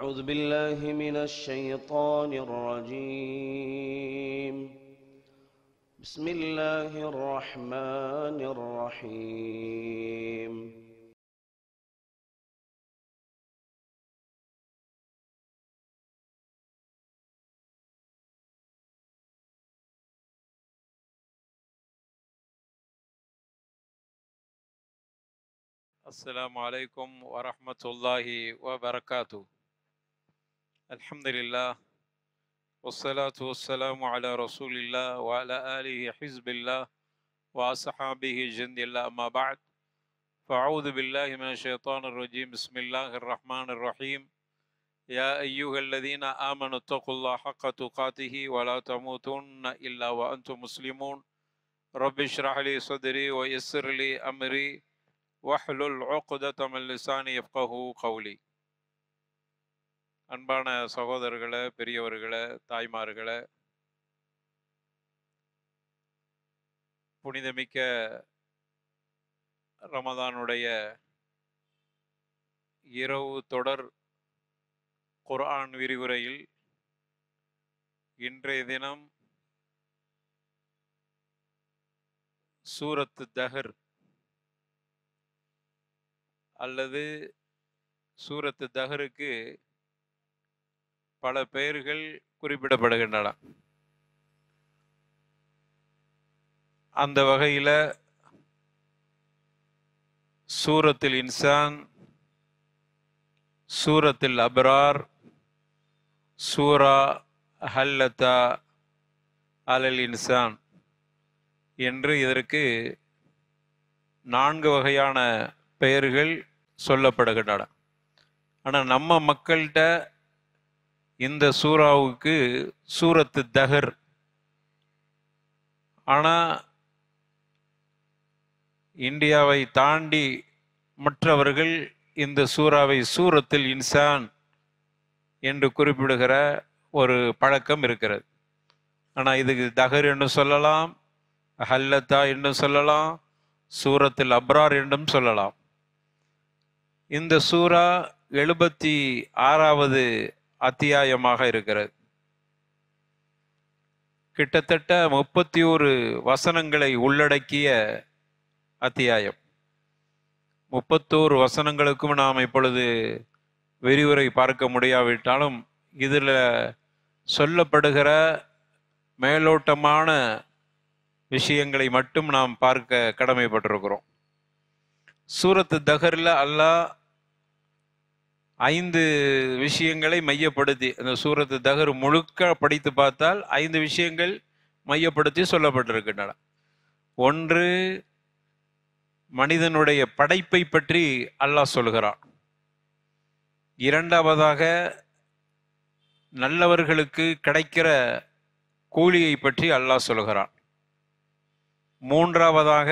أعوذ بالله من الشيطان الرجيم. بسم الله الرحمن الرحيم. السلام عليكم ورحمة الله وبركاته. الحمد لله والصلاة والسلام على رسول الله وعلى آله حزب الله وأصحابه جند الله، أما بعد، فأعوذ بالله من الشيطان الرجيم. بسم الله الرحمن الرحيم. يا أيها الذين آمنوا اتقوا الله حق تقاته ولا تموتن إلا وأنتم مسلمون. رب اشرح لي صدري ويسر لي أمري வஹ்லுல் உக்தத மின் லிசானி யஃப்கஹு கௌலி. அன்பான சகோதரர்களே, பெரியவர்களே, தாய்மார்களே, புனிதமிக்க ரமதானுடைய இரவு தொடர் குர்ஆன் விரிவுரையில் இன்றைய தினம் சூரத்து தஹர் அல்லது சூரத்து தஹருக்கு பல பெயர்கள் குறிப்பிடப்படுகின்றன. அந்த வகையில் சூரத்துல் இன்சான், சூரத்துல் அப்ரார், சூரா ஹல்லதா அலல் இன்சான் என்று இதற்கு 4 வகையான பெயர்கள் சொல்லப்படுகின்றன. ஆனால் நம்ம மக்கள்கிட்ட இந்த சூறாவுக்கு சூரத்து தஹர், ஆனால் இந்தியாவை தாண்டி மற்றவர்கள் இந்த சூறாவை சூரத்துல் இன்சான் என்று குறிப்பிடுகிற ஒரு பழக்கம் இருக்கிறது. ஆனால் இதுக்கு தஹர் என்று சொல்லலாம், ஹல்லத்தா என்று சொல்லலாம், சூரத்துல் அப்ரார் என்றும் சொல்லலாம். இந்த சூரா 76வது அத்தியாயமாக இருக்கிறது. கிட்டத்தட்ட 31 வசனங்களை உள்ளடக்கிய அத்தியாயம். 31 வசனங்களுக்கும் நாம் இப்பொழுது விரிவுரை பார்க்க முடியாவிட்டாலும் இதில் சொல்லப்படுகிற மேலோட்டமான விஷயங்களை மட்டும் நாம் பார்க்க கடமைப்பட்டிருக்கிறோம். சூரத்து தஹரில் அல்லாஹ் 5 விஷயங்களை மையப்படுத்தி, அந்த சூரத்து தஹர் முழுக்க படித்து பார்த்தால் 5 விஷயங்கள் மையப்படுத்தி சொல்லப்பட்டிருக்கின்றன. ஒன்று, மனிதனுடைய படைப்பை பற்றி அல்லாஹ் சொல்கிறான். இரண்டாவதாக, நல்லவர்களுக்கு கிடைக்கிற கூலியை பற்றி அல்லாஹ் சொல்கிறான். மூன்றாவதாக,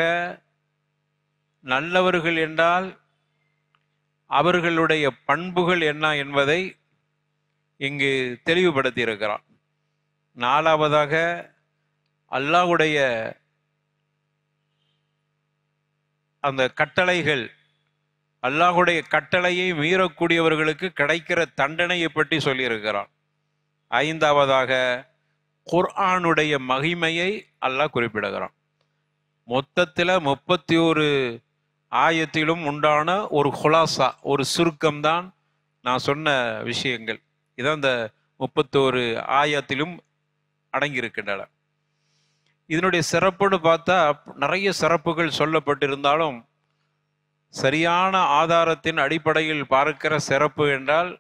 நல்லவர்கள் என்றால் அவர்களுடைய பண்புகள் என்ன என்பதை இங்கு தெளிவுபடுத்தி இருக்கிறான். நாலாவதாக, அல்லாஹ்வுடைய அந்த கட்டளைகள், அல்லாஹ்வுடைய கட்டளையை மீறக்கூடியவர்களுக்கு கிடைக்கிற தண்டனையை பற்றி சொல்லியிருக்கிறான். ஐந்தாவதாக, குர்ஆனுடைய மகிமையை அல்லாஹ் குறிப்பிடுகிறான். மொத்தத்தில் 31 ஆயத்திலும் உண்டான ஒரு குலாசா, ஒரு சுருக்கம்தான் நான் சொன்ன விஷயங்கள். இதான் இந்த 31 ஆயத்திலும் அடங்கியிருக்கின்றன. இதனுடைய சிறப்புன்னு பார்த்தா நிறைய சிறப்புகள் சொல்லப்பட்டிருந்தாலும் சரியான ஆதாரத்தின் அடிப்படையில் பார்க்கிற சிறப்பு என்றால்,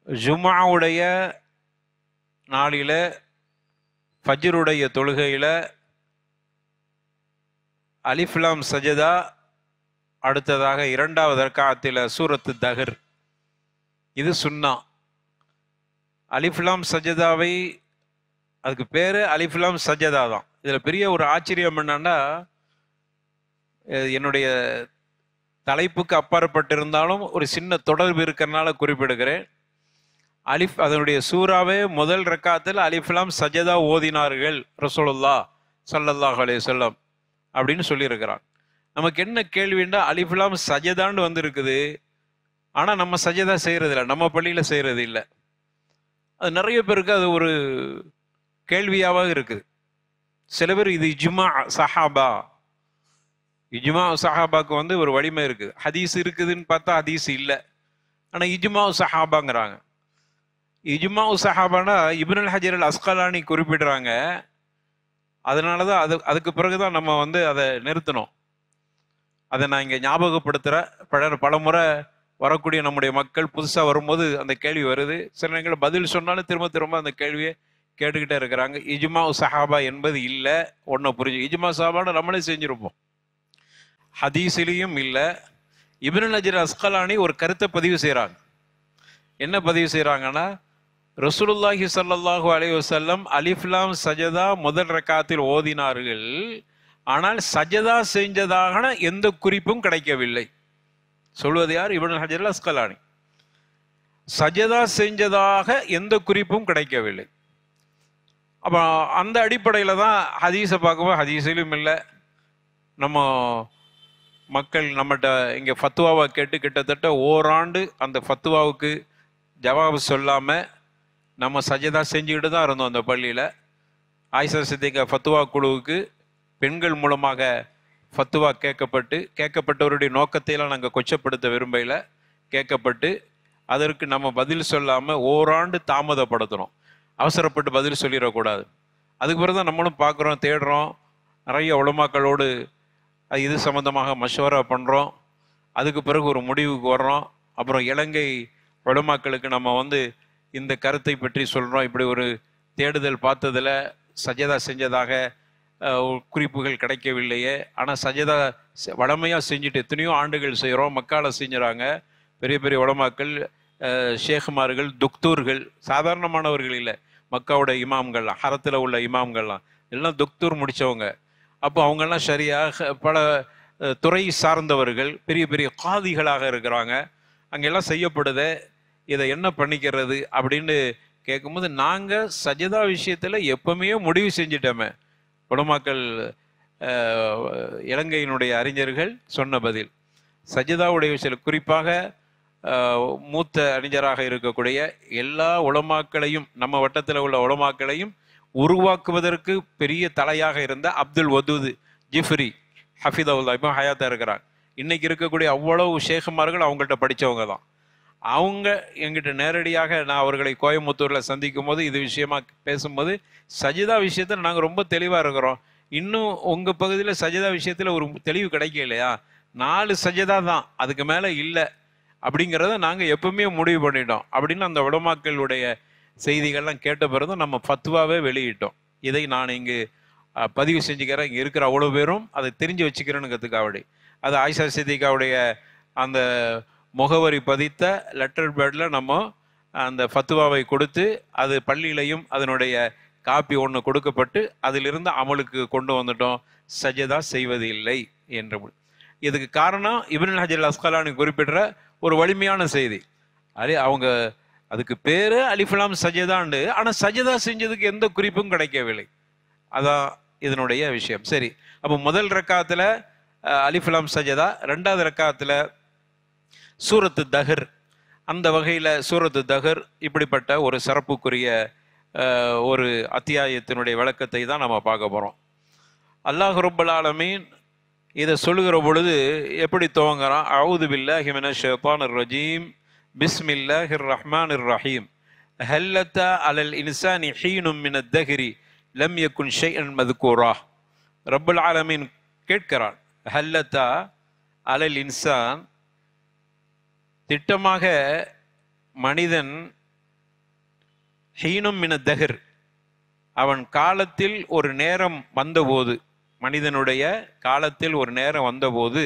ஜும்ஆவுடைய நாளில ஃபஜ்ருடைய தொழுகையில அலிஃப்லாம் சஜதா, அடுத்ததாக 2வது ரக்காத்தில் சூரத்து தஹர், இது சுன்னா. அலிஃப்லாம் சஜதாவை, அதுக்கு பேர் அலிஃப்லாம் சஜதா தான். இதில் பெரிய ஒரு ஆச்சரியம் என்னன்னா, என்னுடைய தலைப்புக்கு அப்பாற்பட்டிருந்தாலும் ஒரு சின்ன தொடர்பு இருக்கிறனால குறிப்பிடுகிறேன். அதனுடைய சூறாவே முதல் ரக்காத்தில் அலிஃப்லாம் சஜதா ஓதினார்கள் ரசூலுல்லாஹ் ஸல்லல்லாஹு அலைஹி வஸல்லம் அப்படின்னு சொல்லியிருக்கிறான். நமக்கு என்ன கேள்வின்னா, அலிஃப்லாம் சஜதான்னு வந்திருக்குது, ஆனால் நம்ம சஜதா செய்கிறது இல்லை, நம்ம பள்ளியில் செய்கிறது இல்லை. அது நிறைய பேருக்கு அது ஒரு கேள்வியாவாக இருக்குது. சில பேர் இது இஜ்மா சஹாபா, இஜ்மா சஹாபாக்கு வந்து ஒரு வலிமை இருக்குது. ஹதீஸ் இருக்குதுன்னு பார்த்தா ஹதீஸ் இல்லை, ஆனால் இஜ்மா சஹாபாங்கிறாங்க. இஜ்மா சஹாபானா இப்னுல் ஹஜர் அல் அஸ்கலானி குறிப்பிடுறாங்க. அதனால தான் அதுக்கு பிறகுதான் நம்ம வந்து அதை நிறுத்தணும். அதை நான் இங்கே ஞாபகப்படுத்துகிறேன். பல முறை வரக்கூடிய நம்முடைய மக்கள் புதுசாக வரும்போது அந்த கேள்வி வருது. சில நேரங்களில் பதில் சொன்னாலும் திரும்ப திரும்ப அந்த கேள்வியை கேட்டுக்கிட்டே இருக்கிறாங்க. இஜ்மா சஹாபா என்பது இல்லை. ஒன்றை புரிஞ்சு, இஜ்மா சஹாபான்னு நம்மளே செஞ்சுருப்போம், ஹதீஸிலையும் இல்லை. இப்னுல் ஹஜர் அஸ்கலானி ஒரு கருத்தை பதிவு செய்கிறாங்க. என்ன பதிவு செய்கிறாங்கன்னா, ரசூலுல்லாஹி ஸல்லல்லாஹு அலைஹி வஸல்லம் அலிஃப்லாம் சஜதா முதல் ரக்காத்தில் ஓதினார்கள், ஆனால் சஜதா செஞ்சதாக எந்த குறிப்பும் கிடைக்கவில்லை. சொல்வது யார்? இப்னுல் ஹஜர் அஸ்கலானி. சஜதா செஞ்சதாக எந்த குறிப்பும் கிடைக்கவில்லை. அப்போ அந்த அடிப்படையில் தான் ஹதீஸை பார்க்கும்போது ஹதீஸிலும் இல்லை. நம்ம மக்கள் நம்மகிட்ட இங்கே ஃபத்துவாவை கேட்டு கிட்டத்தட்ட ஓராண்டு அந்த ஃபத்துவாவுக்கு ஜவாபு சொல்லாமல் நம்ம சஜதா செஞ்சுக்கிட்டு தான் இருந்தோம் அந்த பள்ளியில். ஆயிஷா சித்திகா ஃபத்துவா குழுவுக்கு பெண்கள் மூலமாக ஃபத்துவா கேட்கப்பட்டவருடைய நோக்கத்தையெல்லாம் நாங்கள் கொச்சப்படுத்த விரும்பையில் கேட்கப்பட்டு அதற்கு நம்ம பதில் சொல்லாமல் ஓராண்டு தாமதப்படுத்துகிறோம். அவசரப்பட்டு பதில் சொல்லிடக்கூடாது. அதுக்கு பிறகு தான் நம்மளும் பார்க்குறோம், தேடுறோம், நிறைய உலமாக்களோடு இது சம்மந்தமாக மஷவரா பண்ணுறோம். அதுக்கு பிறகு ஒரு முடிவுக்கு வர்றோம். அப்புறம் இலங்கை உலமாக்களுக்கு நம்ம வந்து இந்த கருத்தை பற்றி சொல்கிறோம். இப்படி ஒரு தேடுதல் பார்த்ததில் சஜதா செஞ்சதாக குறிப்புகள் கிடைக்கவில்லையே. ஆனால் சஜதா வளமையாக செஞ்சுட்டு எத்தனையோ ஆண்டுகள் செய்கிறோம். மக்கால செஞ்சுறாங்க பெரிய பெரிய உலமாக்கள், ஷேகுமார்கள், துக்தூர்கள், சாதாரணமானவர்கள் இல்லை. மக்காவோட இமாம்கள்லாம், ஹரத்தில் உள்ள இமாம்கள்லாம் எல்லாம் துக்தூர் முடித்தவங்க. அப்போ அவங்கெல்லாம் சரியாக பல துறை சார்ந்தவர்கள், பெரிய பெரிய காதிகளாக இருக்கிறாங்க. அங்கெல்லாம் செய்யப்படுது. இதை என்ன பண்ணிக்கிறது அப்படின்னு கேட்கும்போது, நாங்கள் சஜதா விஷயத்தில் எப்பவுமே முடிவு செஞ்சிட்டோமே. உலமாக்கள் இலங்கையினுடைய அறிஞர்கள் சொன்ன பதில், சஜதாவுடைய விஷயம் குறிப்பாக மூத்த அறிஞராக இருக்கக்கூடிய எல்லா உலமாக்களையும், நம்ம வட்டத்தில் உள்ள உலமாக்களையும் உருவாக்குவதற்கு பெரிய தலையாக இருந்த அப்துல் வதூத் ஜிஃப்ரி ஹஃபிதவுல்லா இப்போ ஹயாத்தா இருக்கிறாங்க. இன்னைக்கு இருக்கக்கூடிய அவ்வளவு ஷேகுமார்கள் அவங்கள்ட்ட படித்தவங்க தான். அவங்க எங்கிட்ட நேரடியாக நான் அவர்களை கோயம்புத்தூரில் சந்திக்கும் போது இது விஷயமா பேசும்போது, சஜிதா விஷயத்தில் நாங்கள் ரொம்ப தெளிவாக இருக்கிறோம். இன்னும் உங்கள் பகுதியில் சஜிதா விஷயத்தில் ஒரு தெளிவு கிடைக்க இல்லையா? 4 சஜிதா தான், அதுக்கு மேலே இல்லை அப்படிங்கிறத நாங்கள் எப்பவுமே முடிவு பண்ணிட்டோம் அப்படின்னு அந்த உலமாக்களுடைய செய்திகள்லாம் கேட்ட பிறகு நம்ம ஃபத்வாவே வெளியிட்டோம். இதை நான் இங்கு பதிவு செஞ்சுக்கிறேன். இங்கே இருக்கிற அவ்வளோ பேரும் அதை தெரிஞ்சு வச்சுக்கிறேனுங்கிறதுக்காவடி. அது ஆயிஷா சித்திகாவுடைய அந்த முகவரி பதித்த லெட்டர் பேடில் நம்ம அந்த ஃபத்துவாவை கொடுத்து, அது பள்ளியிலையும் அதனுடைய காப்பி ஒன்று கொடுக்கப்பட்டு அதிலிருந்து அமலுக்கு கொண்டு வந்துட்டோம். சஜதா செய்வது இல்லை என்று. இதுக்கு காரணம் இப்னுல் ஹஜர் அஸ்கலானி குறிப்பிடுற ஒரு வலிமையான செய்தி. அவங்க அதுக்கு பேரு அலிஃப்லாம் சஜதாண்டு, ஆனால் சஜதா செஞ்சதுக்கு எந்த குறிப்பும் கிடைக்கவில்லை. அதான் இதனுடைய விஷயம். சரி, அப்போ முதல் ரக்காத்தில் அலிஃப்லாம் சஜதா, 2வது ரக்காத்தில் சூரத்து தஹர். அந்த வகையில் சூரத்து தஹர் இப்படிப்பட்ட ஒரு சிறப்புக்குரிய ஒரு அத்தியாயத்தினுடைய விளக்கத்தை தான் நம்ம பார்க்க போகிறோம். அல்லாஹ் ரப்பல் ஆலமீன் இதை சொல்லுகிற பொழுது எப்படி துவங்குறான்? அஊது பில்லாஹி மினஷ் ஷைத்தானிர் ரஜீம், பிஸ்மில்லாஹிர் ரஹ்மானிர் ரஹீம். ஹல்லத அலல் இன்சானி ஹீனும் மினத் தஹ்ரி லம் யகுன் ஷைஅன் மذ்கூரா. ரப்பல் ஆலமீன் கேட்கிறான், ஹல்லத அலல் இன்சான், திட்டமாக மனிதன், ஹீனும் மினத் தஹ்ர், அவன் காலத்தில் ஒரு நேரம் வந்தபோது, மனிதனுடைய காலத்தில் ஒரு நேரம் வந்தபோது,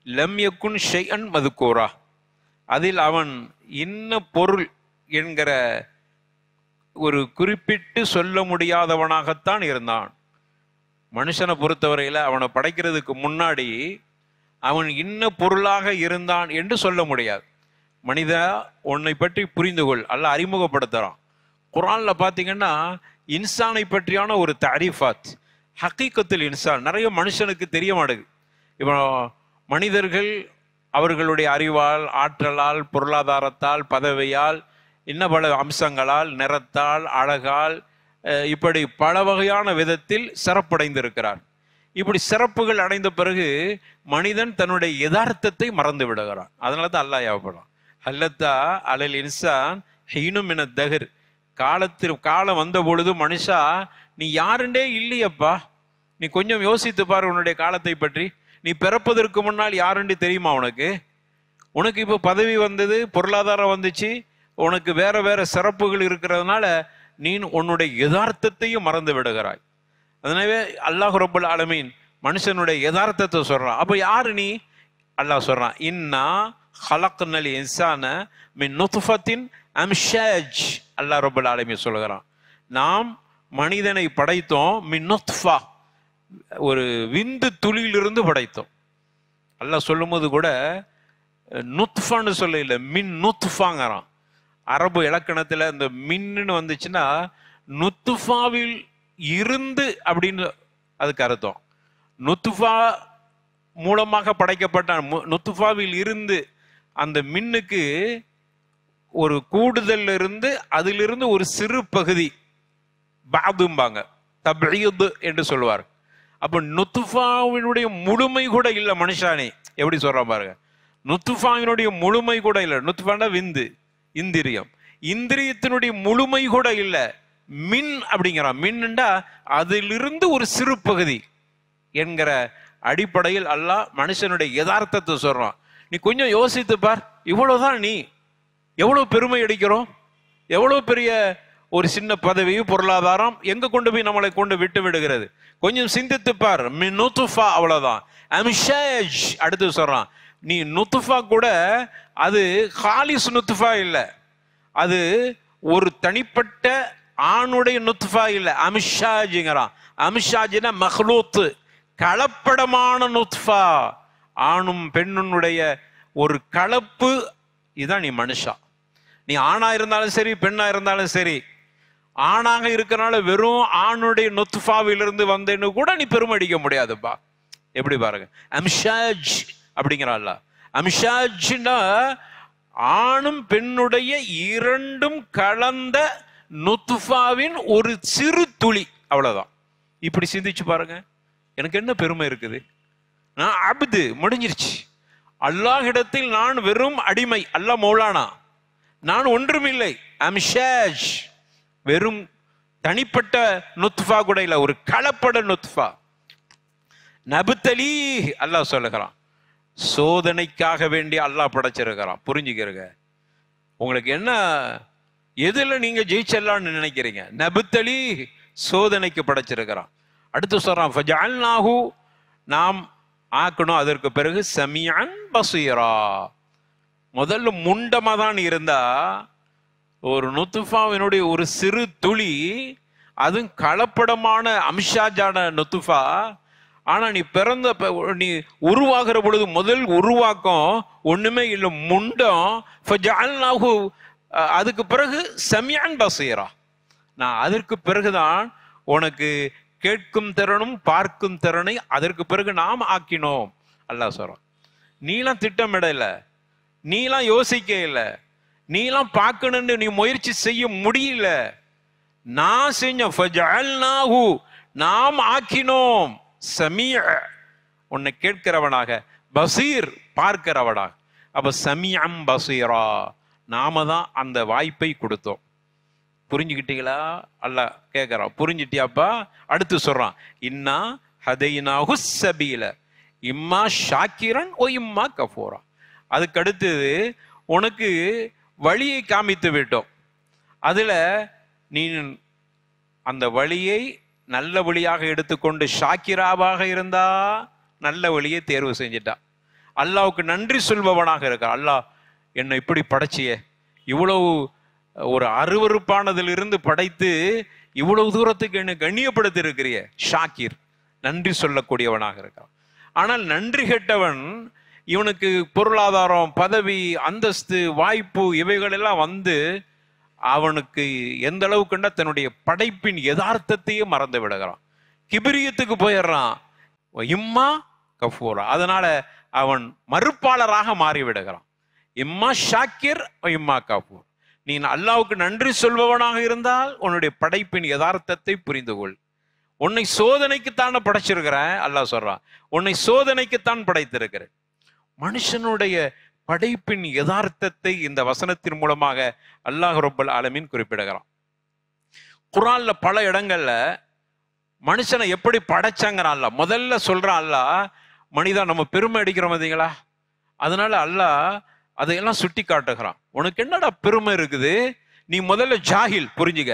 லம் யகுன் ஷைஅன் மذ்கூரா, அதில் அவன் இன்ன பொருள் என்கிற ஒரு குறிப்பிட்டு சொல்ல முடியாதவனாகத்தான் இருந்தான். மனுஷனை பொறுத்தவரையில் அவனை படைக்கிறதுக்கு முன்னாடி அவன் இன்ன பொருளாக இருந்தான் என்று சொல்ல முடியாது. மனிதா, உன்னை பற்றி புரிந்து கொள், அல்லாஹ் அறிமுகப்படுத்துறான். குர்ஆன்ல பார்த்தீங்கன்னா இன்சானை பற்றியான ஒரு தரீஃபாத், ஹக்கீக்கத்தில் இன்சான் நிறைய மனுஷனுக்கு தெரிய மாட்டேங்குது. இப்போ மனிதர்கள் அவர்களுடைய அறிவால், ஆற்றலால், பொருளாதாரத்தால், பதவியால், இன்ன பல அம்சங்களால், நிறத்தால், அழகால், இப்படி பல வகையான விதத்தில் சிறப்படைந்திருக்கிறார். இப்படி சிறப்புகள் அடைந்த பிறகு மனிதன் தன்னுடைய யதார்த்தத்தை மறந்து விடுகிறான். அதனால தான் அல்லாஹ் ஞாபகப்படுறான். அல்லத்தா அலல் இன்சான் ஹீனும் என தகர், காலம் வந்த பொழுது மனுஷா நீ யாருண்டே இல்லையப்பா, நீ கொஞ்சம் யோசித்து பாரு உன்னுடைய காலத்தை பற்றி. நீ பிறப்பதற்கு முன்னால் யாருன்னு தெரியுமா உனக்கு? உனக்கு இப்போ பதவி வந்தது, பொருளாதாரம் வந்துச்சு, உனக்கு வேற வேற சிறப்புகள் இருக்கிறதுனால நீ உன்னுடைய யதார்த்தத்தையும் மறந்து விடுகிறாய். அதனாலே அல்லாஹ் ரப்பல் ஆலமீன் மனுஷனுடைய யதார்த்தத்தை சொல்றான். அப்ப யாரு நீ? அல்லாஹ் சொல்றான், இன்னா ஹலக்னல் இன்சான மின் நுத்ஃபத்தின் அம்ஷாஜ். அல்லாஹ் ரப்பல் ஆலமீன் சொல்கிறான், நாம் மனிதனை படைத்தோம் மின் நுத்ஃபா, ஒரு விந்து துளியிலிருந்து படைத்தோம். அல்லாஹ் சொல்லும் போது கூட நுத்ஃபான்னு சொல்ல இல்லை, மின் நுத்ஃபாங்கிறான். அரபு இலக்கணத்துல இந்த மின்னு வந்துச்சுன்னா நுத்ஃபாவில் இருந்து அப்படின்னு அதுக்கு அர்த்தம். நுத்ஃபா மூலமாக படைக்கப்பட்ட நுத்ஃபாவில் இருந்து அந்த மின்னுக்கு ஒரு கூடுதல் இருந்து அதிலிருந்து ஒரு சிறு பகுதி பாதும்பாங்க, தப்ஈத் என்று சொல்லுவார். அப்ப நுத்ஃபாவினுடைய முழுமை கூட இல்லை மனுஷானே. எப்படி சொல்றான் பாருங்க, நுத்ஃபாவினுடைய முழுமை கூட இல்லை. நுத்ஃபானா விந்து, இந்திரியம், இந்திரியத்தினுடைய முழுமை கூட இல்லை. மின் அப்படிங்கிறான். மின்னுண்டா அதிலிருந்து ஒரு சிறு பகுதி என்கிற அடிப்படையில் அல்லாஹ் மனுஷனுடைய யதார்த்தத்தை சொல்றான். நீ கொஞ்சம் யோசித்து பார், இவ்வளவுதான் நீ. எவ்வளவு பெருமை அடிக்கிறோம், எவ்வளவு பெரிய ஒரு சின்ன பதவி, பொருளாதாரம் எங்க கொண்டு போய் நம்மளை கொண்டு விட்டு விடுகிறது. கொஞ்சம் சிந்தித்து பார். மின் நுத்ஃபா, அவ்வளவுதான். அம்ஷாஜ் அடுத்து சொல்றான், நீ நுத்ஃபா கூட அது ஹாலிஸ் நுத்ஃபா இல்லை, அது ஒரு தனிப்பட்ட ஆணுடைய நுத்ஃபா இல்லை. அம்ஷாஜ்ங்கிறான். அம்ஷாஜ்னா மஹ்லூத், கலப்படமான நுத்ஃபா, ஆணும் பெண்ணுடைய ஒரு கலப்பு. இதுதான் நீ மனுஷா. நீ ஆணா இருந்தாலும் சரி, பெண்ணா இருந்தாலும் சரி, ஆணாக இருக்கிறனால வெறும் ஆணுடைய நுத்ஃபாவிலிருந்து வந்தேன்னு கூட நீ பெருமை அடிக்க முடியாதுப்பா. எப்படி பாருங்க, அம்ஷாஜ் அப்படிங்கிறாள். அம்ஷாஜ்னா ஆணும் பெண்ணுடைய இரண்டும் கலந்த நுத்ஃபாவின் ஒரு சிறு துளி, அவ்வளவுதான். இப்படி சிந்திச்சு பாருங்க, எனக்கு என்ன பெருமை இருக்குது? நான் அப்து, முடிஞ்சிருச்சு. அல்லாஹ்விடத்தில் நான் வெறும் அடிமை, அல்லாஹ் மௌலானா, நான் ஒன்றுமில்லை. அம்ஷாஜ், வெறும் தனிப்பட்ட நுத்ஃபா கூட இல்லை, ஒரு கலப்பட நுத்ஃபா. நபுத்தலி அல்லாஹ் சொல்லுகிறான், சோதனைக்காக வேண்டி அல்லாஹ் படைச்சிருக்கிறான். புரிஞ்சுக்கிறங்க, உங்களுக்கு என்ன எதுல நீங்க ஜெயிச்சல்லான்னு நினைக்கிறீங்க? நபுத்தலி, சோதனைக்கு படைச்சிருக்கிறான். அடுத்து சொல்றான், ஃபஜஅல்நாஹு, நாம் ஆக்கணும். அதற்கு பிறகு சமீஅன் பஸீரா. முதல்ல முண்டமா தான் இருந்தா, ஒரு நுத்ஃபாவினுடைய ஒரு சிறு துளி, அதுவும் கலப்படமான அம்ஷாஜான நுத்ஃபா. ஆனா நீ நீ உருவாகிற பொழுது முதல் உருவாக்கம் ஒண்ணுமே இல்லை, முண்டம். ஃபஜஅல்நாஹு, அதுக்கு பிறகு சமீஅன் பஸீரா, நான் அதற்கு பிறகுதான் உனக்கு கேட்கும் திறனும் பார்க்கும் திறனை அதற்கு பிறகு நாம் ஆக்கினோம். அல்லாஹ் சொல்றான், நீலாம் திட்டமிடல, நீலாம் யோசிக்க இல்லை, நீலாம் பார்க்கணும்னு நீ முயற்சி செய்ய முடியல, நான் செஞ்சோம். ஃபஜஅல்நாஹு, நாம் ஆக்கினோம். சமீஅ, உன்னை கேட்கிறவனாக, பசீர், பார்க்கிறவனாக. அப்ப சமீஅம் பஸீரா, நாம தான் அந்த வாய்ப்பை கொடுத்தோம். புரிஞ்சுக்கிட்டீங்களா? அல்லாஹ் கேட்கிறான், புரிஞ்சுட்டியாப்பா? அடுத்து சொல்றான், இன்னா ஹதைனாஹு ஸபீல இம்மா ஷாக்கிரன் ஓ இம்மா கஃபூரா. அதுக்கு அடுத்தது உனக்கு வழியை காமித்து விட்டோம். அதுல நீ அந்த வழியை நல்ல வழியாக எடுத்துக்கொண்டு ஷாக்கிராவாக இருந்தா நல்ல வழியை தேர்வு செஞ்சிட்டா, அல்லாஹ்வுக்கு நன்றி சொல்பவனாக இருக்க. அல்லாஹ் என்னை இப்படி படைச்சியே, இவ்வளவு ஒரு அருவருப்பானதிலிருந்து படைத்து இவ்வளவு தூரத்துக்கு என்ன கண்ணியப்படுத்தி இருக்கிறிய, ஷாக்கிர், நன்றி சொல்லக்கூடியவனாக இருக்கான். ஆனால் நன்றி கெட்டவன், இவனுக்கு பொருளாதாரம், பதவி, அந்தஸ்து, வாய்ப்பு இவைகள் எல்லாம் வந்து அவனுக்கு எந்த அளவுக்குன்னா தன்னுடைய படைப்பின் யதார்த்தத்தையே மறந்து விடுகிறான், கிபிரியத்துக்கு போயிடுறான். இம்மா கஃபூரா. அதனால அவன் மறுப்பாளராக மாறிவிடுகிறான். இம்மா ஷாக்கிர் இம்மா கஃபூர். நீ அல்லாஹ்வுக்கு நன்றி சொல்பவனாக இருந்தால் உன்னுடைய படைப்பின் யதார்த்தத்தை புரிந்து கொள். உன்னை சோதனைக்குத்தான படைச்சிருக்கிறேன். அல்லாஹ் சொல்றான், உன்னை சோதனைக்குத்தான் படைத்திருக்கிறேன். மனுஷனுடைய படைப்பின் யதார்த்தத்தை இந்த வசனத்தின் மூலமாக அல்லாஹ் ரப்பல் ஆலமீன் குறிப்பிடுகிறான். குர்ஆன்ல பல இடங்கள்ல மனுஷனை எப்படி படைச்சாங்கிறான் அல்லாஹ். முதல்ல சொல்றான் அல்லாஹ், மனிதா நம்ம பெருமை அடிக்கிறோம் பார்த்தீங்களா, அதனால அல்லாஹ் அதையெல்லாம் சுட்டி காட்டுகிறான். உனக்கு என்னடா பெருமை இருக்குது, நீ முதல்ல ஜாகில், புரிஞ்சுக்க.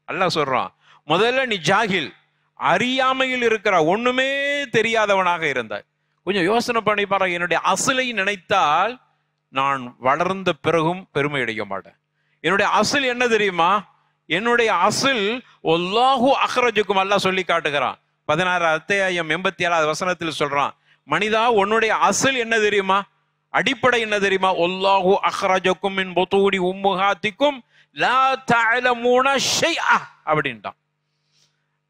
அல்லாஹ் சொல்றான், முதல்ல நீ ஜாகில், அறியாமையில் இருக்கிற, ஒண்ணுமே தெரியாதவனாக இருந்தாய். கொஞ்சம் யோசனை பண்ணி பாரு. என்னுடைய அசலை நினைத்தால் நான் வளர்ந்த பிறகும் பெருமை அடைய மாட்டேன். என்னுடைய அசல் என்ன தெரியுமா? என்னுடைய அசல் அல்லாஹு அஹ்ரஜுக்கும். அல்லாஹ் சொல்லி காட்டுகிறான் 16 அத்தியாயம் 87 வசனத்தில் சொல்றான், மனிதா உன்னுடைய அசல் என்ன தெரியுமா, அடிப்படை என்ன தெரியுமா? அல்லாஹு அஹ்ரஜுக்கும் மின் புத்தூனி உம்மஹாத்திக்கும் லா தஅலமூன ஷைஅ அப்படின்ட்டான்.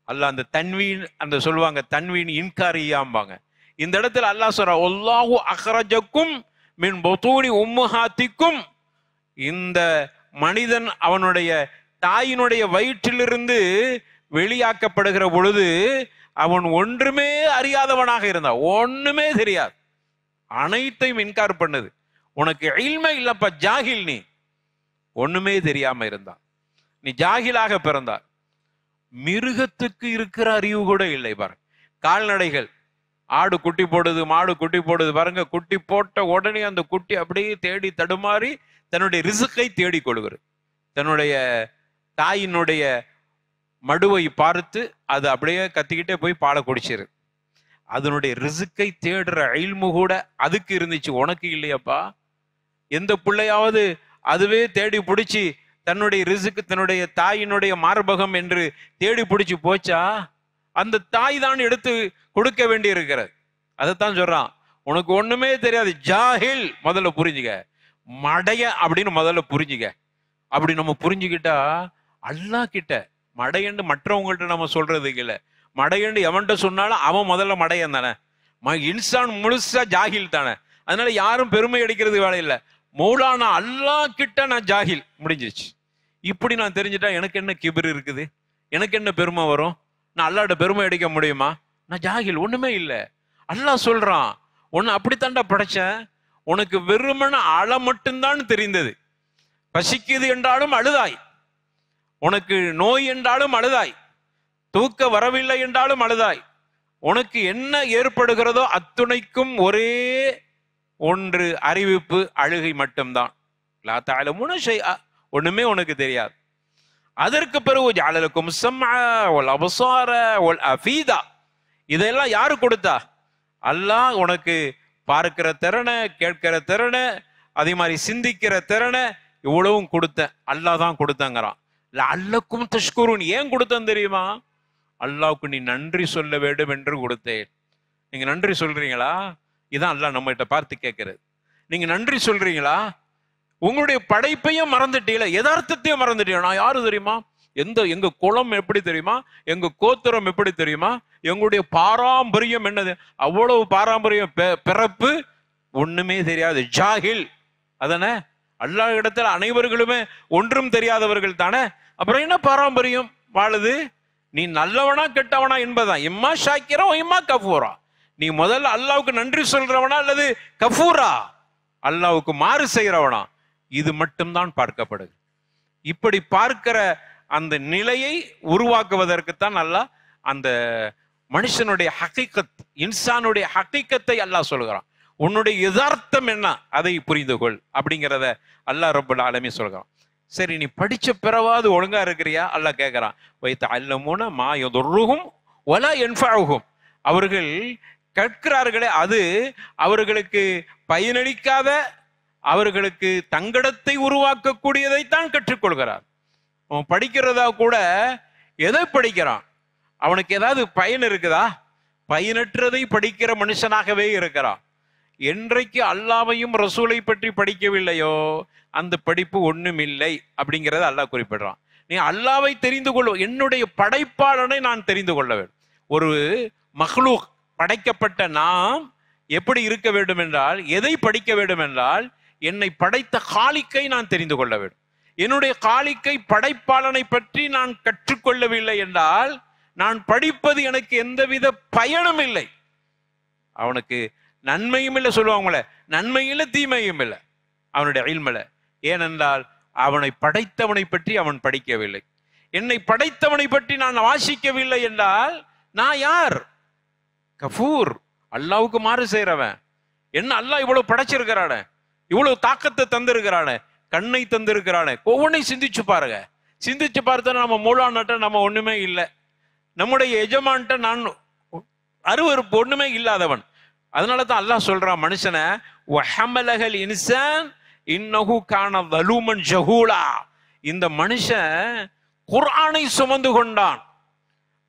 அல்லாஹ் அந்த தன்வீன், அந்த சொல்லுவாங்க தன்வீன் இன்காரியாம்பாங்க. இந்த இடத்துல அல்லாஹ் சொல்றான், அல்லாஹு அஹ்ரஜுக்கும் மின் புத்தூனி உம்மஹாத்திக்கும். இந்த மனிதன் அவனுடைய தாயினுடைய வயிற்றிலிருந்து வெளியாக்கப்படுகிற பொழுது அவன் ஒன்றுமே அறியாதவனாக இருந்தான். ஒண்ணுமே தெரியாது, அனைத்தையும் இன்கார் பண்ணுது. உனக்கு இல்மை இல்லப்பா, ஜாகில், நீ ஒண்ணுமே தெரியாம இருந்தான், நீ ஜாகிலாக பிறந்தார். மிருகத்துக்கு இருக்கிற அறிவு கூட இல்லை பாருங்க. கால்நடைகள், ஆடு குட்டி போடுது, மாடு குட்டி போடுது பாருங்க. குட்டி போட்ட உடனே அந்த குட்டி அப்படியே தேடி தடுமாறி தன்னுடைய ரிசுக்கை தேடி கொள்கிறது. தன்னுடைய தாயினுடைய மடுவை பார்த்து அது அப்படியே கத்திக்கிட்டே போய் பாலை குடிச்சிரு. அதனுடைய ரிசுக்கை தேடுற இல்மு கூட அதுக்கு இருந்துச்சு, உனக்கு இல்லையப்பா. எந்த பிள்ளையாவது அதுவே தேடி பிடிச்சி தன்னுடைய ரிசுக்கு, தன்னுடைய தாயினுடைய மார்பகம் என்று தேடி பிடிச்சி போச்சா? அந்த தாய் தான் எடுத்து கொடுக்க வேண்டி இருக்கிறது. அதைத்தான் சொல்றான், உனக்கு ஒண்ணுமே தெரியாது, ஜாஹில். முதல்ல புரிஞ்சுக்க, மடைய அப்படின்னு முதல்ல புரிஞ்சுக்க. அப்படி நம்ம புரிஞ்சுக்கிட்டா அல்லாஹ் கிட்ட மடையண்டு மற்றவங்கள்ட்ட நம்ம சொல்றது இல்லை. மடையண்டு எவன்கிட்ட சொன்னாலும் அவன் முதல்ல மடையன் தானே, இன்சான் முழுசா ஜாகில் தானே. அதனால யாரும் பெருமை அடிக்கிறது வேலை இல்லை. மௌலானா அல்லாஹ் கிட்ட நான் ஜாகில், முடிஞ்சிச்சு. இப்படி நான் தெரிஞ்சுட்டா எனக்கு என்ன கிபிர் இருக்குது, எனக்கு என்ன பெருமை வரும்? நான் அல்லாஹ்ட்ட பெருமை அடிக்க முடியுமா? நான் ஜாகில், ஒண்ணுமே இல்லை. அல்லாஹ் சொல்றான், உன்னை அப்படித்தாண்டா படைச்சேன், உனக்கு வெறுமன அழ மட்டும்தான் தெரிந்தது. பசிக்குது என்றாலும் அழுதாய், உனக்கு நோய் என்றாலும் அழுதாய், தூக்க வரவில்லை என்றாலும் அழுதாய். உனக்கு என்ன ஏற்படுகிறதோ அத்துணைக்கும் ஒரே ஒன்று அறிவிப்பு, அழுகை மட்டும்தான். லா தஅலமூன ஷைஅ, ஒண்ணுமே உனக்கு தெரியாது. அதற்கு பிறகு ஜஅலலக்கும் ஸம்அ வல் அப்ஸார வல் அஃபீதா, இதெல்லாம் யாரு கொடுத்தா? அல்லாஹ் உனக்கு பார்க்கிற திறனை, கேட்கிற திறனை, அதே மாதிரி சிந்திக்கிற திறனை இவ்வளவும் கொடுத்தேன், அல்லாஹ் தான் கொடுத்தங்கிறான். லஅல்லக்கும் தஷ்குரூன், ஏன் கொடுத்தேன் தெரியுமா? அல்லாஹ்வுக்கு நீ நன்றி சொல்ல வேண்டும் என்று கொடுத்தேன். நீங்க நன்றி சொல்றீங்களா? இதான் அல்லாஹ் நம்ம கிட்ட பார்த்து கேட்கிறது. நீங்க நன்றி சொல்றீங்களா? உங்களுடைய படைப்பையும் மறந்துட்டீங்களா, யதார்த்தத்தையும் மறந்துட்டீங்க. நான் யாரு தெரியுமா? எங்க குலம் எப்படி தெரியுமா? எங்க கோத்திரம் எப்படி தெரியுமா? எங்களுடைய பாரம்பரியம் என்னது? அவ்வளவு பாரம்பரியம், பிறப்பு ஒண்ணுமே தெரியாது, ஜாகில். அதானே, அல்லாஹ் இடத்துல அனைவர்களுமே ஒன்றும் தெரியாதவர்கள் தானே. அப்புறம் என்ன பாரம்பரியம் வாழுது? நீ நல்லவனா கெட்டவனா என்பதான். இம்மா ஷாக்கிரா இம்மா கஃபூரா. நீ முதல்ல அல்லாவுக்கு நன்றி சொல்றவனா அல்லது கஃபூரா, அல்லாவுக்கு மாறு செய்யறவனா? இது மட்டும்தான் பார்க்கப்படுது. இப்படி பார்க்கிற அந்த நிலையை உருவாக்குவதற்குத்தான் அல்லாஹ் அந்த மனுஷனுடைய ஹகீகத், இன்சானுடைய ஹகீகத்தை அல்லாஹ் சொல்கிறான். உன்னுடைய யதார்த்தம் என்ன, அதை புரிந்து கொள் அப்படிங்கிறத அல்லாஹ் ரப்பல் ஆலமீன் சொல்கிறான். சரி, நீ படிச்ச பிறவாது ஒழுங்கா இருக்கிறியா? அல்லாஹ் கேட்கிறான். வயத்தஅல்லமூன மா யதுர்ருஹும் வலா யன்ஃபஉஹும். அவர்கள் கற்கிறார்களே, அது அவர்களுக்கு பயனளிக்காத, அவர்களுக்கு தங்கடத்தை உருவாக்கக்கூடியதைத்தான் கற்றுக்கொள்கிறார். அவன் படிக்கிறதா கூட எதை படிக்கிறான்? அவனுக்கு ஏதாவது பயன் இருக்குதா? பயனற்றதை படிக்கிற மனுஷனாகவே இருக்கிறான். என்றைக்கு அல்லாஹ்வையும் ரசூலை பற்றி படிக்கவில்லையோ அந்த படிப்பு ஒண்ணும் இல்லை அப்படிங்கிறத அல்லாஹ் குறிப்பிடுறான். நீ அல்லாஹ்வை தெரிந்து கொள்ள, என்னுடைய படைப்பாளனை நான் தெரிந்து கொள்ள வேண்டும். ஒரு மஹ்லூக், படைக்கப்பட்ட நாம் எப்படி இருக்க வேண்டும் என்றால், எதை படிக்க வேண்டும் என்றால், என்னை படைத்த காலிக்கை நான் தெரிந்து கொள்ள வேண்டும். என்னுடைய காலிக்கை படைப்பாளனை பற்றி நான் கற்றுக்கொள்ளவில்லை என்றால் நான் படிப்பது எனக்கு எந்தவித பயனும் இல்லை. அவனுக்கு நன்மையும் இல்லை சொல்லுவாங்களே, நன்மையும் இல்லை தீமையும் இல்லை அவனுடைய இல்மில். ஏனென்றால் அவனை படைத்தவனை பற்றி அவன் படிக்கவில்லை. என்னை படைத்தவனை பற்றி நான் வாசிக்கவில்லை என்றால் நான் யார்? கஃபூர், அல்லாவுக்கு மாறு செய்யறவன். என்ன அல்லாஹ் இவ்வளவு படைச்சிருக்கிறானே, இவ்வளவு தாக்கத்தை தந்திருக்கிறானே, கண்ணை தந்திருக்கிறானே, ஒவ்வொன்றையும் சிந்திச்சு பாருங்க. சிந்திச்சு பார்த்தா நம்ம மூலானட்ட நம்ம ஒண்ணுமே இல்லை, நம்முடைய எஜமான்ட்ட நான் அருவருப்பு ஒண்ணுமே இல்லாதவன். அதனால தான் அல்லாஹ் சொல்றான் மனுஷனை, வஹமலஹல் இன்சான் இன்னஹு கான ஸலூமன் ஜஹூலா. இந்த மனுஷன் குர்ஆனை சுமந்து கொண்டான்,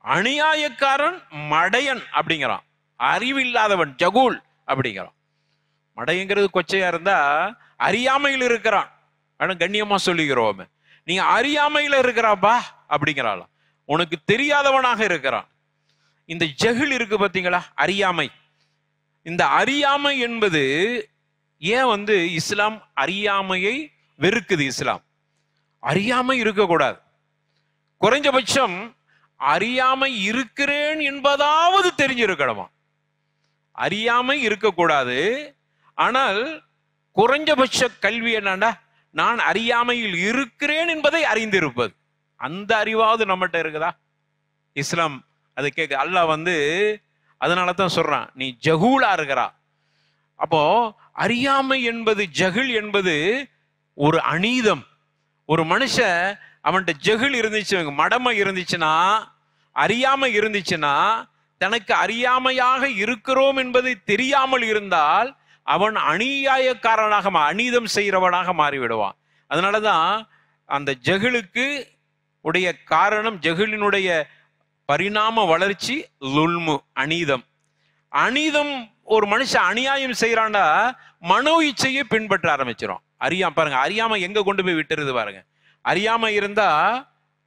அநியாயக்காரன், மடையன் அப்படிங்கிறான், அறிவில்லாதவன் ஜகூல் அப்படிங்கிறான். மடையங்கிறது கொச்சையா இருந்தா அறியாமையில் இருக்கிறான், ஆனா கண்ணியமா சொல்லுகிறோம், நீங்க அறியாமையில இருக்கிறாப்பா அப்படிங்கிறாளாம், உனக்கு தெரியாதவனாக இருக்கிறான். இந்த ஜஹில் இருக்கு பார்த்தீங்களா, அறியாமை. இந்த அறியாமை என்பது ஏன் இஸ்லாம் அறியாமையை வெறுக்குது? இஸ்லாம் அறியாமை இருக்கக்கூடாது. குறைஞ்சபட்சம் அறியாமை இருக்கிறேன் என்பதாவது தெரிஞ்சிருக்கணுமா. அறியாமை இருக்கக்கூடாது, ஆனால் குறைஞ்சபட்ச கல்வி என்னன்னா, நான் அறியாமையில் இருக்கிறேன் என்பதை அறிந்திருப்பது. அந்த அறிவாவது நம்மகிட்ட இருக்குதா? இஸ்லாம் அதை கேட்க. அல்லாஹ் அதனால தான் சொல்றான், நீ ஜஹூலா இருக்கிறா. அப்போ அறியாமை என்பது, ஜஹில் என்பது ஒரு அநீதம். ஒரு மனுஷன் அவன்கிட்ட ஜஹில் இருந்துச்சு, மடமை இருந்துச்சுன்னா, அறியாமை இருந்துச்சுன்னா, தனக்கு அறியாமையாக இருக்கிறோம் என்பதை தெரியாமல் இருந்தால் அவன் அநியாயக்காரனாக, அநீதம் செய்கிறவனாக மாறிவிடுவான். அதனாலதான் அந்த ஜஹிலுக்கு உடைய காரணம், ஜஹிலினுடைய பரிணாம வளர்ச்சி லுல்மு, அநீதம். அநீதம், ஒரு மனுஷன் அநியாயம் செய்யறான்டா மனோ இச்சையை பின்பற்ற ஆரம்பிச்சிடும். பாருங்க, அறியாமை எங்க கொண்டு போய் விட்டுருது பாருங்க. அறியாமை இருந்தா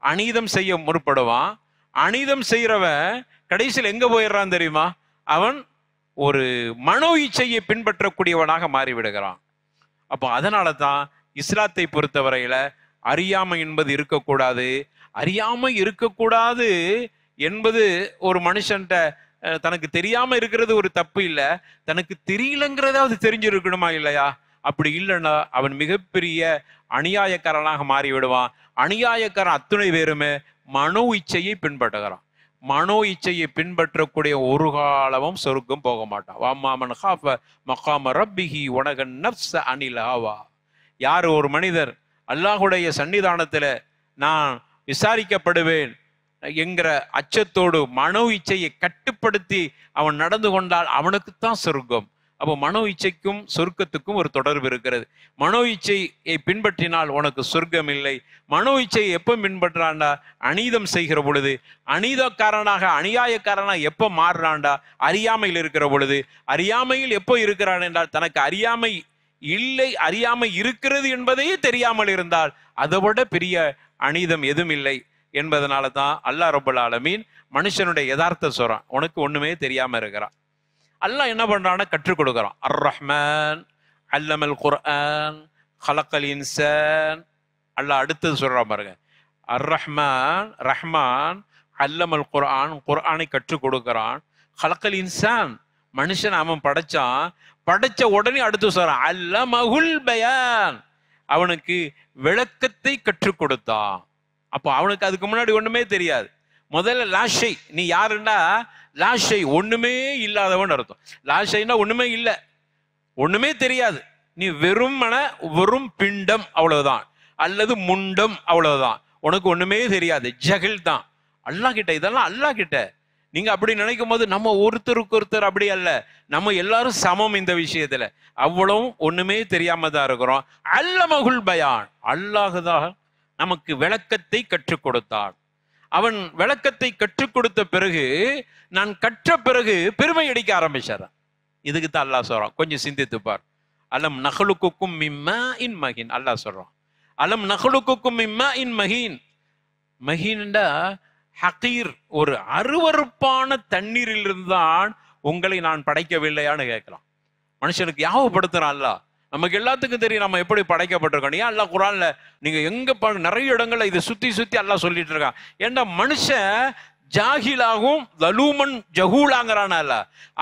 அநீதம் செய்ய முற்படுவான். அநீதம் செய்யறவன் கடைசியில் எங்க போயிடுறான் தெரியுமா? அவன் ஒரு மனோ இச்சையை பின்பற்றக்கூடியவனாக மாறிவிடுகிறான். அப்போ அதனால தான் இஸ்லாத்தை பொறுத்தவரையில அறியாமை என்பது இருக்கக்கூடாது. அறியாமை இருக்கக்கூடாது என்பது ஒரு மனுஷன்ட்ட தனக்கு தெரியாம இருக்கிறது ஒரு தப்பு இல்லை, தனக்கு தெரியலங்கிறதாவது தெரிஞ்சிருக்கணுமா இல்லையா? அப்படி இல்லைன்னா அவன் மிகப்பெரிய அநியாயக்காரனாக மாறிவிடுவான். அநியாயக்காரன் அத்துணை பேருமே மனோ இச்சையை பின்பற்றுகிறான். மனோ இச்சையை பின்பற்றக்கூடிய ஒரு காலமும் சொர்க்கம் போக மாட்டான். வாமாமன் ஹாஃப மகாம ரப்பிஹி வனகன் நஃப்ஸ அனில் ஹவா. யார் ஒரு மனிதர் அல்லாஹுடைய சன்னிதானத்துல நான் விசாரிக்கப்படுவேன் என்கிற அச்சத்தோடு மனோ இச்சையை கட்டுப்படுத்தி அவன் நடந்து கொண்டால் அவனுக்குத்தான் சொர்க்கம். அப்போ மனோ இச்சைக்கும் சொர்க்கத்துக்கும் ஒரு தொடர்பு இருக்கிறது. மனோ இச்சையை பின்பற்றினால் உனக்கு சொர்க்கம் இல்லை. மனோ இச்சையை எப்போ பின்பற்றான்டா? அநீதம் செய்கிற பொழுது. அநீதக்காரனாக, அநியாயக்காரனாக எப்போ மாறுறான்டா? அறியாமையில் இருக்கிற பொழுது. அறியாமையில் எப்போ இருக்கிறான் என்றால் தனக்கு அறியாமை இல்லை, அறியாமை இருக்கிறது என்பதையே தெரியாமல் இருந்தால் அதை விட பெரிய அநீதம் எதுவும் இல்லை என்பதனால தான் அல்லாஹ் ரப்பல் ஆலமீன் மனுஷனுடைய யதார்த்த சொல்றான், உனக்கு ஒண்ணுமே தெரியாம இருக்கிறான். அல்லாஹ் என்ன பண்றான்னு கற்றுக் கொடுக்குறான். அர் ரஹ்மான் அல்லமல் குர்ஆன் ஹலக்கல் இன்சான். அல்லாஹ் அடுத்தது சொல்றான் பாருங்க, அர் ரஹ்மான், ரஹ்மான், அல்லமல் குர்ஆன், குர்ஆனை கற்றுக் கொடுக்கிறான். ஹலக்கல் இன்சான், மனுஷன் அவன் படைச்சான். படைச்ச உடனே அடுத்து சொல்றான் அல்லமஹுல் பயான், அவனுக்கு விளக்கத்தை கற்றுக் கொடுத்தான். அப்போ அவனுக்கு அதுக்கு முன்னாடி ஒண்ணுமே தெரியாது. முதல்ல லாஷை, நீ யாருன்னா லாஷை, ஒண்ணுமே இல்லாதவன் அர்த்தம். லாஷைன்னா ஒண்ணுமே இல்லை, ஒண்ணுமே தெரியாது. நீ வெறும் பிண்டம் அவ்வளவுதான், அல்லது முண்டம் அவ்வளவுதான், உனக்கு ஒண்ணுமே தெரியாது. ஜஹில் தான். அல்லாஹ் கிட்ட இதெல்லாம் அல்லாஹ் கிட்ட. நீங்க அப்படி நினைக்கும் போது நம்ம ஒருத்தருக்கு ஒருத்தர் அப்படி அல்ல, நம்ம எல்லாரும் சமம் இந்த விஷயத்துல. அவ்வளவும் ஒண்ணுமே தெரியாம தான் இருக்கிறோம். அல்லமஹுல் பயான், அல்லாஹுதான் நமக்கு விளக்கத்தை கற்றுக் கொடுத்தான். அவன் விளக்கத்தை கற்றுக் கொடுத்த பிறகு, நான் கற்ற பிறகு பெருமை அடிக்க ஆரம்பிச்சார். இதுக்கு தான் அல்லாஹ் சொல்றான், கொஞ்சம் சிந்தித்துப்பார். அலம் நஹ்லுக்குக்கும் மிம்மா இன் மஹீன். அல்லாஹ் சொல்றான், அலம் நஹ்லுக்குக்கும் மிம்மா இன் மஹீன். மஹீன்டா ஹகீர், ஒரு அருவருப்பான தண்ணீரில் இருந்தான் உங்களை நான் படைக்கவில்லையான்னு கேட்கலாம். மனுஷனுக்கு ஞாபகப்படுத்துறான் அல்ல. நமக்கு எல்லாத்துக்கும் தெரியும் நம்ம எப்படி படைக்கப்பட்டிருக்கோம். ஏன் அல்லாஹ் குர்ஆன்ல நீங்க எங்க நிறைய இடங்கள்ல இதை சுத்தி சுத்தி அல்லாஹ் சொல்லிட்டு இருக்கான். ஏன்னா மனுஷன் ஜாகிலாகவும் லலூமன் ஜஹூலாங்கிறான் அல்ல,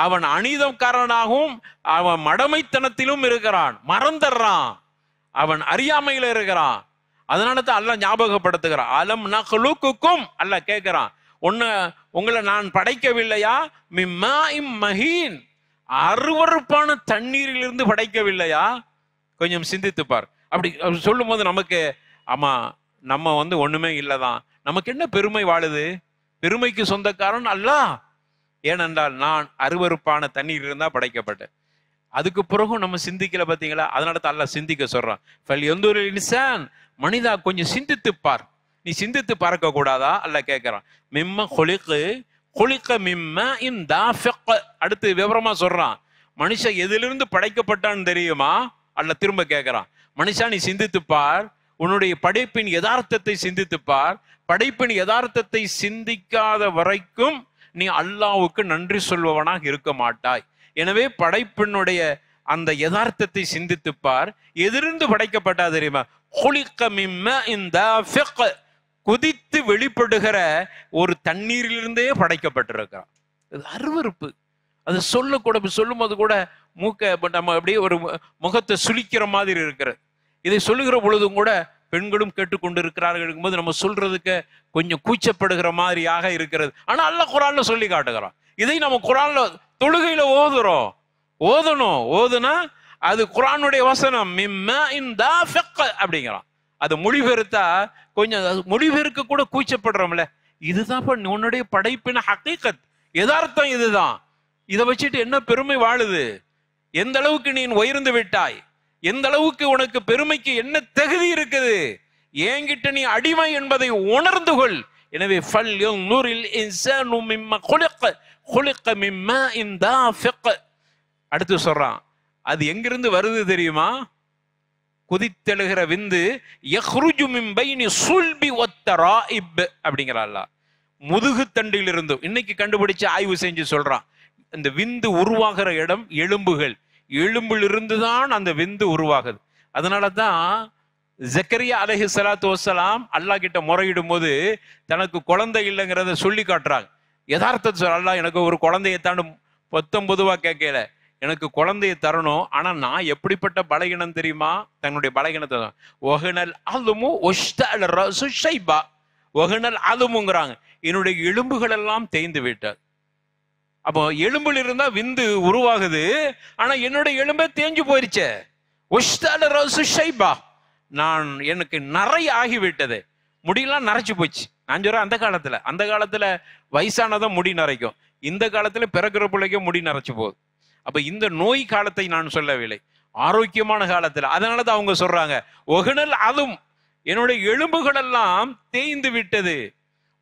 அவன் அநீதக்காரனாகவும் அவன் மடமைத்தனத்திலும் இருக்கிறான், மறந்துடுறான், அவன் அறியாமையில இருக்கிறான். அதனால தான் அல்லாஹ் ஞாபகப்படுத்துகிறான். அலம் நக்லுக்கும் அல்லாஹ் கேட்கிறான், உங்களை நான் படைக்கவில்லையா? மிம்மாஇம் மஹீன், அருவருப்பான தண்ணீரிலிருந்து படைக்கவில்லையா? கொஞ்சம் சிந்தித்துப்பார். அப்படி சொல்லும் போது நமக்கு ஆமா நம்ம ஒண்ணுமே இல்லைதான், நமக்கு என்ன பெருமை வாழுது? பெருமைக்கு சொந்தக்காரன் அல்லாஹ். ஏனென்றால் நான் அருவருப்பான தண்ணீர் இருந்தா படைக்கப்பட்டேன். அதுக்கு பிறகும் நம்ம சிந்திக்கல பார்த்தீங்களா? அதனால தான் அல்லாஹ் சிந்திக்க சொல்றான். ஃபல் யன்துரு இன்சான், மனிதா கொஞ்சம் சிந்தித்துப்பார். நீ சிந்தித்து பார்க்க கூடாதா? அல்லாஹ் கேட்கிறான். மிம்ம குலிக மிம்ம இன் தாஃபிக். அடுத்து விவரமா சொல்றான். மனுஷன் எதிலிருந்து படைக்கப்பட்டான்னு தெரியுமா? அல்லாஹ் திரும்ப கேட்கிறான். மனுஷா நீ சிந்தித்துப்பார், உன்னுடைய படைப்பின் யதார்த்தத்தை சிந்தித்துப்பார். படைப்பின் யதார்த்தத்தை சிந்திக்காத வரைக்கும் நீ அல்லாஹ்வுக்கு நன்றி சொல்பவனாக இருக்க மாட்டாய். எனவே படைப்பினுடைய அந்த யதார்த்தத்தை சிந்தித்துப்பார். எதிலிருந்து படைக்கப்பட்டா தெரியுமா? குலிக மிம்ம இன் தாஃபிக், குதித்து வெளிப்படுகிற ஒரு தண்ணீரிலிருந்தே படைக்கப்பட்டிருக்கிறான். அது அருவருப்பு. அது சொல்லும் போது கூட மூக்க நம்ம அப்படியே ஒரு முகத்தை சுளிக்கிற மாதிரி இருக்கிறது. இதை சொல்லுகிற பொழுதும் கூட பெண்களும் கேட்டுக்கொண்டு இருக்கிறார்கள் போது நம்ம சொல்றதுக்கு கொஞ்சம் கூச்சப்படுகிற மாதிரியாக இருக்கிறது. ஆனா அல்லாஹ் குர்ஆன்ல சொல்லி காட்டுகிறான். இதை நம்ம குர்ஆன்ல தொழுகையில ஓதணும். ஓதுனா அது குர்ஆனுடைய வசனம். மிம்ம இன் தாஃபிக் அப்படிங்கிறான். அது மொழிபெயர்த்தா கொஞ்சம் மொழிபெயர்க்க கூட கூச்சப்படுறோம்ல. இதுதான் உன்னுடைய படைப்பின ஹகீகத், யதார்த்தம் இதுதான். இதை வச்சுட்டு என்ன பெருமை வாழுது? எந்த அளவுக்கு நீ உயர்ந்து விட்டாய், எந்த அளவுக்கு உனக்கு பெருமைக்கு என்ன தகுதி இருக்குது? ஏங்கிட்ட நீ அடிமை என்பதை உணர்ந்து கொள். எனவே ஃபல் யன்துரில் இன்சானு மிம்ம குலிக மிம்ம இன் தாஃபிக். அடுத்து சொல்றான், அது எங்கிருந்து வருது தெரியுமா? குதித்தெழுகிற விந்து யக்ருஜு மின் பைனி சுல்பி வத்தராஇப் அப்படிங்கிறாள். முதுகு தண்டிலிருந்து இன்னைக்கு கண்டுபிடிச்சு ஆய்வு செஞ்சு சொல்றான். இந்த விந்து உருவாகிற இடம் எலும்புகள், எலும்பிலிருந்து தான் அந்த விந்து உருவாகுது. அதனால தான் ஜக்கரியா அலைஹிஸ்ஸலாத்து வஸ்ஸலாம் அல்லாஹ் கிட்ட முறையிடும் போது தனக்கு குழந்தை இல்லைங்கிறத சொல்லி காட்டுறாங்க. யதார்த்தத்தை சொல்ல, அல்லாஹ் எனக்கு ஒரு குழந்தையை தாண்டு 19 கேட்கல, எனக்கு குழந்தையை தரணும். ஆனா நான் எப்படிப்பட்ட பலகீனம் தெரியுமா? தன்னுடைய பலகீனத்தை தான் ஒஹனல் அதுமு ஒஷ்தல் ரஸு ஷைபா, ஒஹனல் அதுமுங்கிறாங்க. என்னுடைய எலும்புகள் எல்லாம் தேய்ந்து விட்டார். அப்போ எலும்பில் இருந்தா விந்து உருவாகுது, ஆனா என்னுடைய எலும்பை தேஞ்சு போயிருச்சே. ஒஷ்தல் ரஸு ஷைபா, எனக்கு நிறைய ஆகிவிட்டது, முடியெல்லாம் நரைச்சு போச்சு. நான் சொல்றேன் அந்த காலத்துல வயசானதான் முடி நரைக்கும், இந்த காலத்துல பிறக்கிற பிள்ளைக்கும் முடி நரைச்சு போகுது. அப்ப இந்த நோய் காலத்தை நான் சொல்லவில்லை, ஆரோக்கியமான காலத்துல. அதனாலதான் அவங்க சொல்றாங்க ஒகனல் அதும், என்னுடைய எலும்புகள் எல்லாம் தேய்ந்து விட்டது,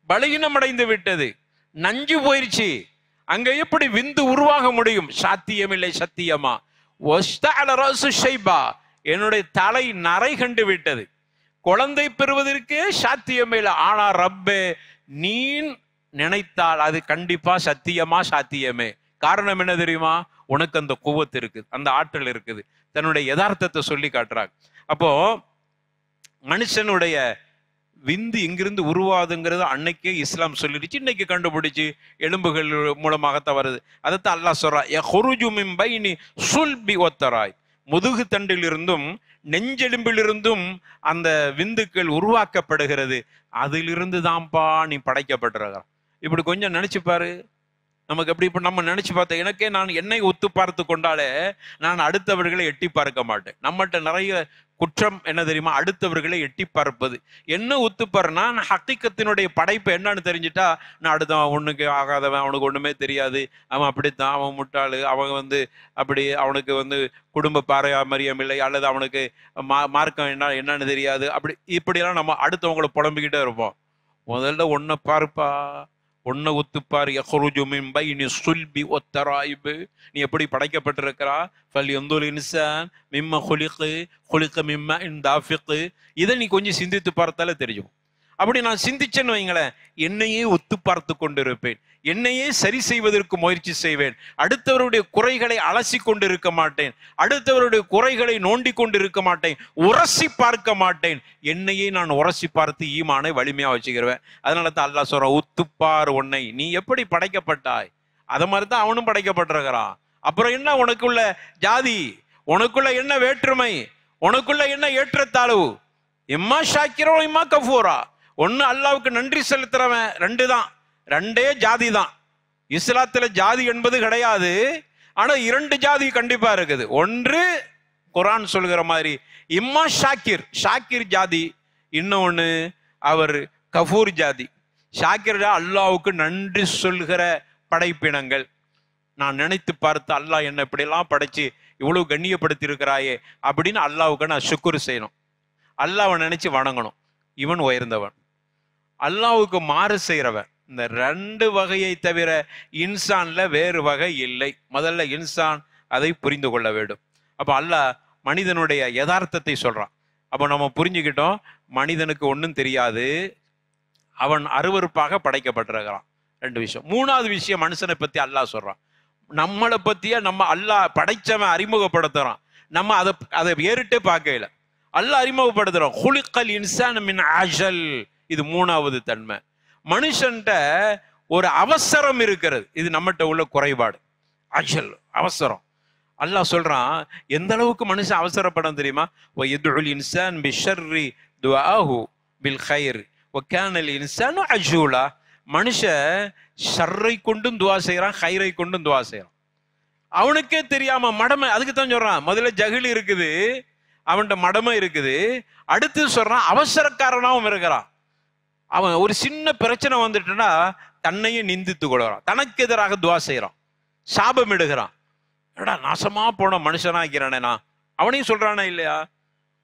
பலகீனம் அடைந்து விட்டது, நஞ்சு போயிருச்சு. அங்க எப்படி விந்து உருவாக முடியும்? சாத்தியமில்லை. சத்தியமா என்னுடைய தலை நரை கண்டு விட்டது, குழந்தை பெறுவதற்கே சாத்தியமில்லை. ஆனா ரப்பே நீ நினைத்தால் அது கண்டிப்பா சத்தியமா சாத்தியமே. காரணம் என்ன தெரியுமா? உனக்கு அந்த குவத்து இருக்குது, அந்த ஆற்றல் இருக்குது. தன்னுடைய யதார்த்தத்தை சொல்லி காட்டுறாங்க. அப்போ மனுஷனுடைய விந்து எங்கிருந்து உருவாதுங்கிறது அன்னைக்கே இஸ்லாம் சொல்லிடுச்சு, இன்னைக்கு கண்டுபிடிச்சு எலும்புகள் மூலமாகத்தான் வருது. அதைத்தான் அல்லாஹ் சொல்றான், யஹ்ருஜு மின் பைனி சுல்பி வத்தராய், முதுகு தண்டிலிருந்தும் நெஞ்செலும்பிலிருந்தும் அந்த விந்துக்கள் உருவாக்கப்படுகிறது. அதிலிருந்து தான்ப்பா நீ படைக்கப்பட்டிருக்கிற. இப்படி கொஞ்சம் நினைச்சு பாரு. நமக்கு எப்படி இப்ப நம்ம நினைச்சு பார்த்தேன், எனக்கே நான் என்னை ஒத்து பார்த்து கொண்டாலே நான் அடுத்தவர்களை எட்டி பார்க்க மாட்டேன். நம்மகிட்ட நிறைய குற்றம் என்ன தெரியுமா? அடுத்தவர்களை எட்டி பார்ப்பது. என்ன ஒத்துப்பாருன்னா, நான் ஹக்கீக்கத்தினுடைய படைப்பு என்னன்னு தெரிஞ்சுட்டா நான் அடுத்தவன் ஒண்ணுக்கு ஆகாதவன், அவனுக்கு ஒண்ணுமே தெரியாது, அவன் அப்படித்தான், அவன் முட்டாளு, அவன் அப்படி, அவனுக்கு குடும்ப பாரம்பரியம் இல்லை, அல்லது அவனுக்கு மார்க்கம் என்னன்னு தெரியாது, அப்படி இப்படியெல்லாம் நம்ம அடுத்தவங்களை புலம்பிக்கிட்டே இருப்போம். முதல்ல ஒன்ன பார்ப்பா, ஒன்ன ஒத்துப்பார். யஹ்ருஜு மின் பைனி சுல்பி வத்தராயிப், நீ எப்படி படைக்கப்பட்டிருக்கிறா? ஃபல் யன்துர் இன்சான் மிம்ம குலிக மிம்ம இன் தாஃபிக். இதை நீ கொஞ்சம் சிந்தித்து பார்த்தாலே தெரியும். அப்படி நான் சிந்திச்சேன்னு வைங்களேன், என்னையே ஒத்து பார்த்து கொண்டிருப்பேன், என்னையே சரி செய்வதற்கு முயற்சி செய்வேன், அடுத்தவருடைய குறைகளை அலசி கொண்டு இருக்க மாட்டேன், அடுத்தவருடைய குறைகளை நோண்டி கொண்டு இருக்க மாட்டேன், உரசி பார்க்க மாட்டேன், என்னையே நான் உரசி பார்த்து ஈமானை வலிமையா வச்சுக்கிறேன். அதனால தான் அல்லாஹ் சொல்றான், ஒத்துப்பார் உன்னை, நீ எப்படி படைக்கப்பட்டாய் அத மாதிரிதான் அவனும் படைக்கப்பட்டிருக்கிறான். அப்புறம் என்ன உனக்குள்ள ஜாதி, உனக்குள்ள என்ன வேற்றுமை, உனக்குள்ள என்ன ஏற்றத்தாழ்வு? இம்மா ஷாக்கிரோ இம்மா கஃபூரா. ஒன்னு அல்லாவுக்கு நன்றி செலுத்துறவன், ரெண்டே ஜாதி தான். இஸ்லாத்துல ஜாதி என்பது கிடையாது, ஆனா 2 ஜாதி கண்டிப்பா இருக்குது. ஒன்று குர்ஆன் சொல்கிற மாதிரி இம்மா ஷாக்கிர் ஜாதி, இன்னொன்னு அவர் கஃபூர் ஜாதி. ஷாக்கிர் அல்லாவுக்கு நன்றி சொல்கிற படைப்பினங்கள். நான் நினைத்து பார்த்து, அல்லாஹ் என்ன இப்படியெல்லாம் படைச்சு இவ்வளவு கண்ணியப்படுத்தி இருக்கிறாயே அப்படின்னு அல்லாவுக்கு நான் சுக்குர் செய்யணும், அல்லாவை நினைச்சு வணங்கணும். இவன் உயர்ந்தவன். அல்லாவுக்கு மாறு செய்யறவன். இந்த 2 வகையை தவிர இன்சான்ல வேறு வகை இல்லை. முதல்ல இன்சான் அதை புரிந்து கொள்ள வேண்டும். அப்ப அல்லாஹ் மனிதனுடைய யதார்த்தத்தை சொல்றான். அப்ப நம்ம புரிஞ்சுக்கிட்டோம், மனிதனுக்கு ஒன்றும் தெரியாது, அவன் அருவருப்பாக படைக்கப்பட்டிருக்கிறான். 2 விஷயம். 3வது விஷயம், மனுஷனை பத்தி அல்லாஹ் சொல்றான். நம்மளை பத்திய நம்ம அல்லாஹ் படைச்சவன் அறிமுகப்படுத்துறான். நம்ம அதை ஏறிட்டே பார்க்கல, அல்லாஹ் அறிமுகப்படுத்துறான். குலிக்கல் இன்சான் மின் அஜல். இது 3வது தன்மை. மனுஷன்ட்ட ஒரு அவசரம் இருக்கிறது, இது நம்மகிட்ட உள்ள குறைபாடு. அஜல், அவசரம். அல்லாஹ் சொல்றான், எந்த அளவுக்கு மனுஷன் அவசரப்படும் தெரியுமா? வயதுல் இன்சான் பிஷர்ரி துஆஹு பில் கைர் வகானல் இன்சானு அஜூலா. மனுஷன் ஷர்ரை கொண்டும் துவா செய்யறான், ஹைரை கொண்டும் துவா செய்யறான். அவனுக்கே தெரியாம மடமை. அதுக்கு தான் சொல்றான், முதல்ல ஜஹில் இருக்குது, அவன்கிட்ட மடமை இருக்குது. அடுத்து சொல்றான் அவசரக்காரனாவும் இருக்கிறான். அவன் ஒரு சின்ன பிரச்சனை வந்துட்டுன்னா தன்னையே நிந்தித்து கொள்கிறான், தனக்கு எதிராக துவா செய்யறான், சாபம் இடுகிறான். என்னடா நாசமா போன மனுஷனாக்கிறானே நான். அவனையும் சொல்றானா இல்லையா?